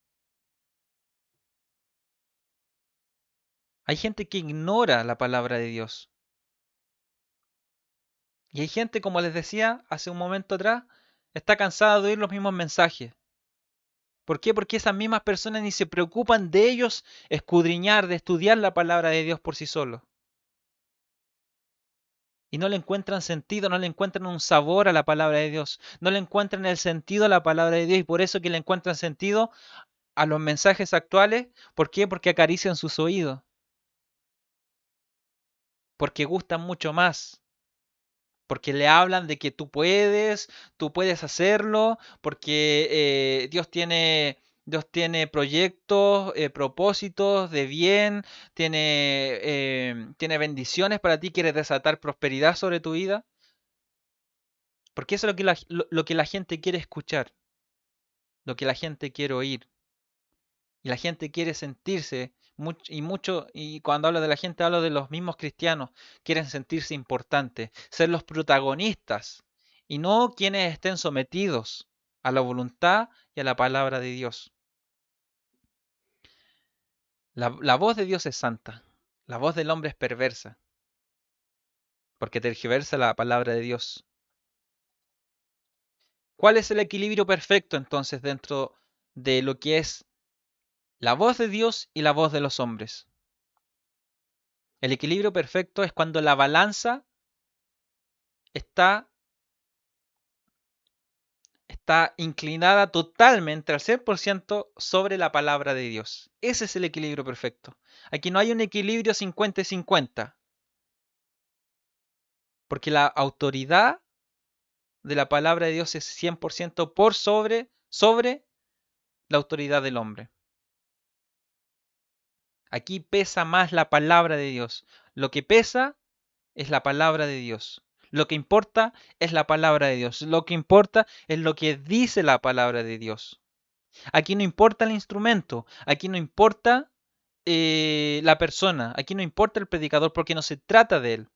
Hay gente que ignora la palabra de Dios. Y hay gente, como les decía hace un momento atrás, está cansada de oír los mismos mensajes. ¿Por qué? Porque esas mismas personas ni se preocupan de ellos escudriñar, de estudiar la palabra de Dios por sí solos. Y no le encuentran sentido, no le encuentran un sabor a la palabra de Dios, no le encuentran el sentido a la palabra de Dios y por eso que le encuentran sentido a los mensajes actuales. ¿Por qué? Porque acarician sus oídos, porque gustan mucho más, porque le hablan de que tú puedes hacerlo, porque Dios tiene proyectos, propósitos de bien, tiene bendiciones para ti, quiere desatar prosperidad sobre tu vida, porque eso es lo que la gente quiere escuchar, lo que la gente quiere oír, y la gente quiere sentirse, y cuando hablo de la gente hablo de los mismos cristianos, quieren sentirse importantes, ser los protagonistas, y no quienes estén sometidos a la voluntad y a la palabra de Dios. La voz de Dios es santa, la voz del hombre es perversa, porque tergiversa la palabra de Dios. ¿Cuál es el equilibrio perfecto entonces dentro de lo que es la voz de Dios y la voz de los hombres? El equilibrio perfecto es cuando la balanza está está inclinada totalmente al 100% sobre la palabra de Dios. Ese es el equilibrio perfecto. Aquí no hay un equilibrio 50 y 50, porque la autoridad de la palabra de Dios es 100% por sobre la autoridad del hombre. Aquí pesa más la palabra de Dios. Lo que pesa es la palabra de Dios. Lo que importa es la palabra de Dios. Lo que importa es lo que dice la palabra de Dios. Aquí no importa el instrumento. Aquí no importa la persona. Aquí no importa el predicador porque no se trata de él.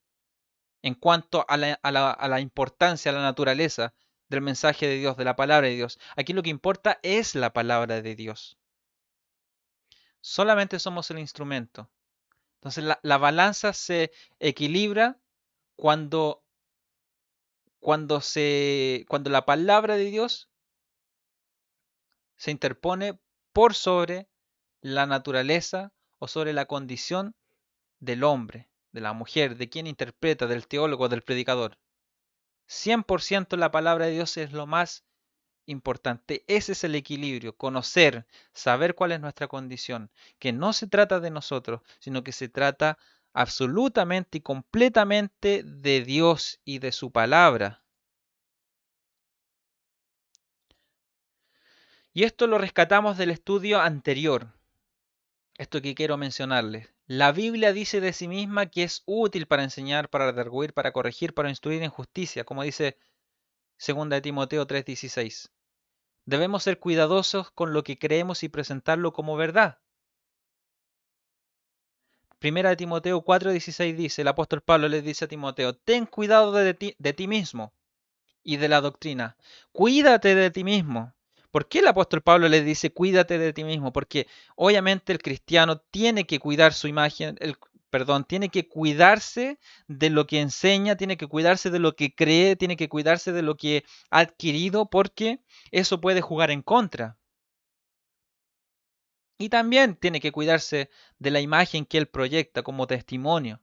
En cuanto a la importancia, a la naturaleza del mensaje de Dios, de la palabra de Dios. Aquí lo que importa es la palabra de Dios. Solamente somos el instrumento. Entonces la balanza se equilibra cuando, cuando la palabra de Dios se interpone por sobre la naturaleza o sobre la condición del hombre, de la mujer, de quien interpreta, del teólogo, del predicador. 100% la palabra de Dios es lo más importante. Ese es el equilibrio, conocer, saber cuál es nuestra condición, que no se trata de nosotros, sino que se trata absolutamente y completamente de Dios y de su palabra. Y esto lo rescatamos del estudio anterior, esto que quiero mencionarles. La Biblia dice de sí misma que es útil para enseñar, para redarguir, para corregir, para instruir en justicia, como dice 2 de Timoteo 3:16. Debemos ser cuidadosos con lo que creemos y presentarlo como verdad. Primera de Timoteo 4:16 dice, el apóstol Pablo le dice a Timoteo, ten cuidado de ti mismo y de la doctrina. Cuídate de ti mismo. ¿Por qué el apóstol Pablo le dice cuídate de ti mismo? Porque obviamente el cristiano tiene que cuidar su imagen, perdón, tiene que cuidarse de lo que enseña, tiene que cuidarse de lo que cree, tiene que cuidarse de lo que ha adquirido, porque eso puede jugar en contra. Y también tiene que cuidarse de la imagen que él proyecta como testimonio.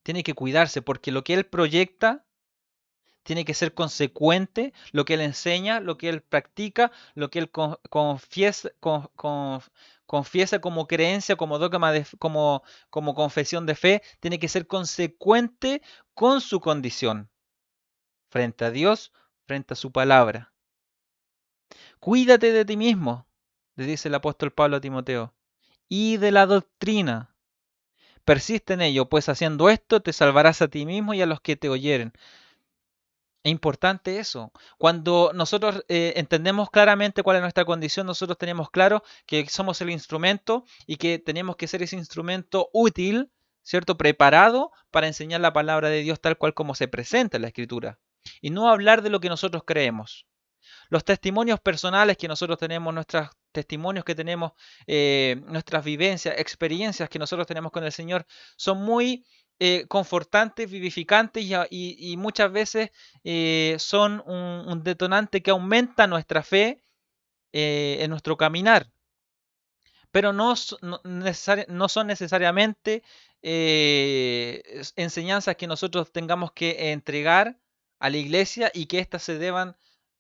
Tiene que cuidarse porque lo que él proyecta tiene que ser consecuente, lo que él enseña, lo que él practica, lo que él confiesa como creencia, como dogma, como confesión de fe, tiene que ser consecuente con su condición frente a Dios, frente a su palabra. Cuídate de ti mismo, le dice el apóstol Pablo a Timoteo, y de la doctrina. Persiste en ello, pues haciendo esto te salvarás a ti mismo y a los que te oyeren. Es importante eso. Cuando nosotros entendemos claramente cuál es nuestra condición, nosotros tenemos claro que somos el instrumento y que tenemos que ser ese instrumento útil, ¿cierto? Preparado para enseñar la palabra de Dios tal cual como se presenta en la Escritura. Y no hablar de lo que nosotros creemos. Los testimonios personales que nosotros tenemos, nuestros testimonios que tenemos, nuestras vivencias, experiencias que nosotros tenemos con el Señor, son muy confortantes, vivificantes y muchas veces son un detonante que aumenta nuestra fe en nuestro caminar. Pero no son necesariamente enseñanzas que nosotros tengamos que entregar a la iglesia y que éstas se deban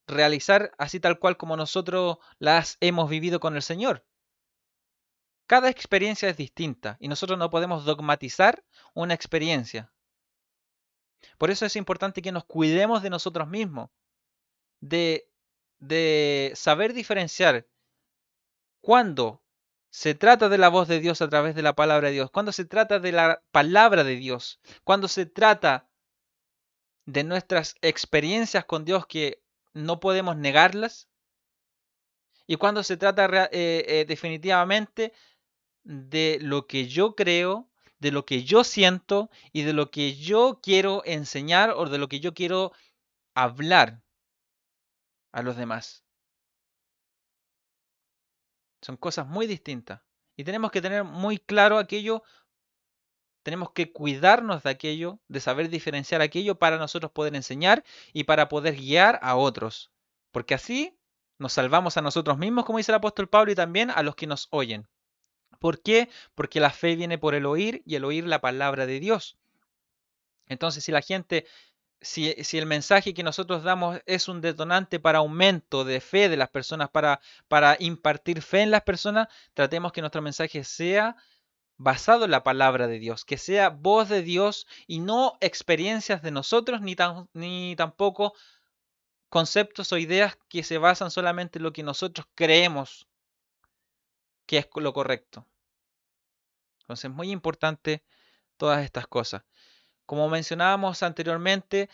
realizar así tal cual como nosotros las hemos vivido con el Señor. Cada experiencia es distinta y nosotros no podemos dogmatizar una experiencia. Por eso es importante que nos cuidemos de nosotros mismos, de, de saber diferenciar cuándo se trata de la voz de Dios a través de la palabra de Dios, cuando se trata de la palabra de Dios, cuando se trata de nuestras experiencias con Dios que no podemos negarlas, y cuando se trata definitivamente de lo que yo creo, de lo que yo siento y de lo que yo quiero enseñar o de lo que yo quiero hablar a los demás. Son cosas muy distintas. Y tenemos que tener muy claro aquello, tenemos que cuidarnos de aquello, de saber diferenciar aquello para nosotros poder enseñar y para poder guiar a otros. Porque así nos salvamos a nosotros mismos, como dice el apóstol Pablo, y también a los que nos oyen. ¿Por qué? Porque la fe viene por el oír y el oír la palabra de Dios. Entonces, si la gente si el mensaje que nosotros damos es un detonante para aumento de fe de las personas, para impartir fe en las personas, tratemos que nuestro mensaje sea basado en la palabra de Dios, que sea voz de Dios y no experiencias de nosotros, ni tampoco conceptos o ideas que se basan solamente en lo que nosotros creemos que es lo correcto. Entonces es muy importante todas estas cosas. Como mencionábamos anteriormente,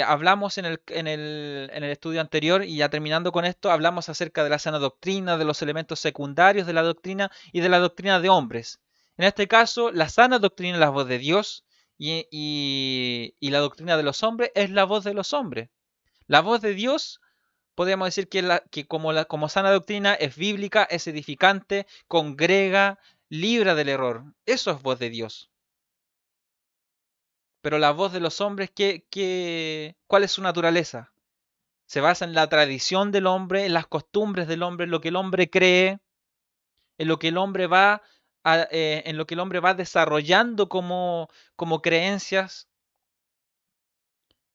hablamos en el estudio anterior y ya terminando con esto, hablamos acerca de la sana doctrina, de los elementos secundarios de la doctrina y de la doctrina de hombres. En este caso, la sana doctrina es la voz de Dios y la doctrina de los hombres es la voz de los hombres. La voz de Dios, podríamos decir que como sana doctrina es bíblica, es edificante, congrega, libra del error. Eso es voz de Dios. Pero la voz de los hombres, ¿cuál es su naturaleza? Se basa en la tradición del hombre, en las costumbres del hombre, en lo que el hombre cree, en lo que el hombre en lo que el hombre va desarrollando como creencias.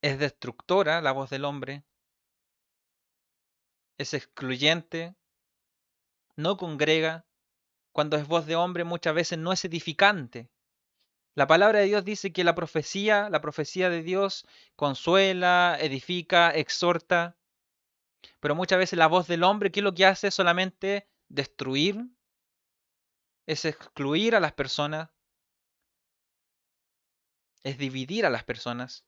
Es destructora la voz del hombre, es excluyente, no congrega. Cuando es voz de hombre muchas veces no es edificante. La palabra de Dios dice que la profecía de Dios consuela, edifica, exhorta. Pero muchas veces la voz del hombre, ¿qué es lo que hace? Solamente destruir, es excluir a las personas, es dividir a las personas,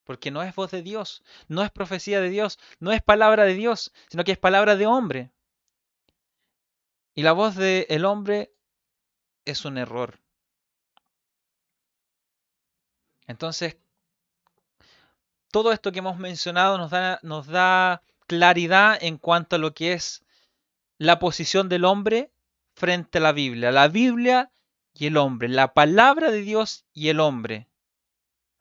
porque no es voz de Dios, no es profecía de Dios, no es palabra de Dios, sino que es palabra de hombre. Y la voz del hombre es un error. Entonces, todo esto que hemos mencionado nos da claridad en cuanto a lo que es la posición del hombre frente a la Biblia y el hombre, la palabra de Dios y el hombre.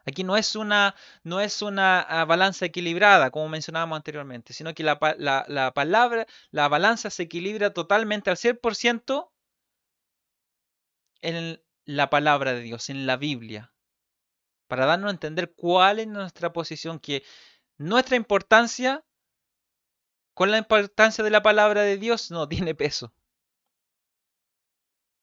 Aquí no es una balanza equilibrada, como mencionábamos anteriormente, sino que la palabra, la balanza se equilibra totalmente al 100% en la palabra de Dios, en la Biblia, para darnos a entender cuál es nuestra posición, que nuestra importancia con la importancia de la palabra de Dios no tiene peso.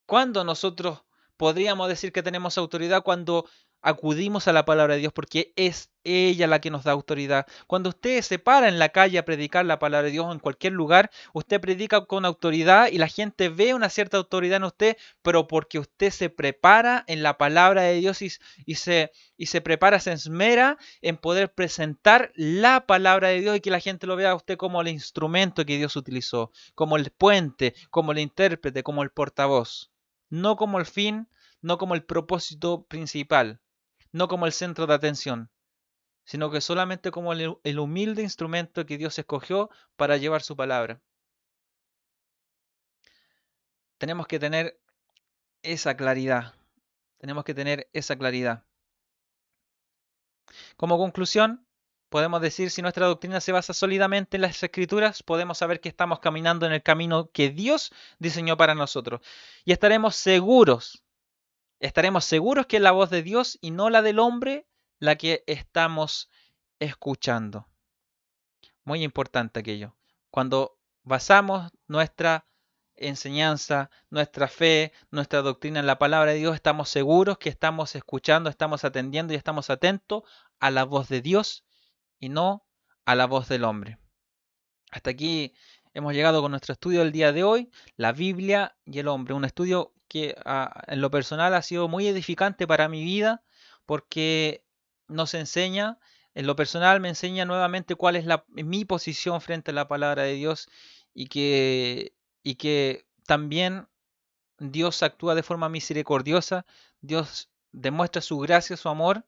¿Cuándo nosotros podríamos decir que tenemos autoridad? Cuando acudimos a la palabra de Dios, porque es ella la que nos da autoridad. Cuando usted se para en la calle a predicar la palabra de Dios en cualquier lugar, usted predica con autoridad y la gente ve una cierta autoridad en usted, pero porque usted se prepara en la palabra de Dios y se prepara, se esmera en poder presentar la palabra de Dios y que la gente lo vea a usted como el instrumento que Dios utilizó, como el puente, como el intérprete, como el portavoz. No como el fin, no como el propósito principal, no como el centro de atención, sino que solamente como el humilde instrumento que Dios escogió para llevar su palabra. Tenemos que tener esa claridad. Tenemos que tener esa claridad. Como conclusión, podemos decir, si nuestra doctrina se basa sólidamente en las Escrituras, podemos saber que estamos caminando en el camino que Dios diseñó para nosotros. Y estaremos seguros que es la voz de Dios y no la del hombre la que estamos escuchando. Muy importante aquello. Cuando basamos nuestra enseñanza, nuestra fe, nuestra doctrina en la palabra de Dios, estamos seguros que estamos escuchando, estamos atendiendo y estamos atentos a la voz de Dios y no a la voz del hombre. Hasta aquí hemos llegado con nuestro estudio del día de hoy, la Biblia y el hombre. Un estudio que en lo personal ha sido muy edificante para mi vida porque nos enseña, en lo personal me enseña nuevamente cuál es mi posición frente a la palabra de Dios y que también Dios actúa de forma misericordiosa, Dios demuestra su gracia, su amor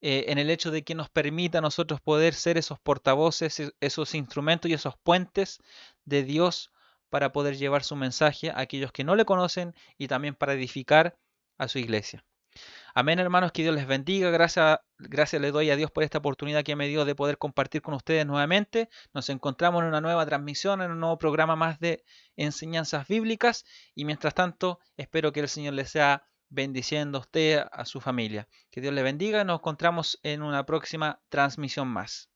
en el hecho de que nos permita a nosotros poder ser esos portavoces, esos instrumentos y esos puentes de Dios para poder llevar su mensaje a aquellos que no le conocen y también para edificar a su iglesia. Amén, hermanos, que Dios les bendiga. Gracias le doy a Dios por esta oportunidad que me dio de poder compartir con ustedes nuevamente. Nos encontramos en una nueva transmisión, en un nuevo programa más de enseñanzas bíblicas y mientras tanto espero que el Señor les sea bendiciendo a usted, a su familia. Que Dios le bendiga. Nos encontramos en una próxima transmisión más.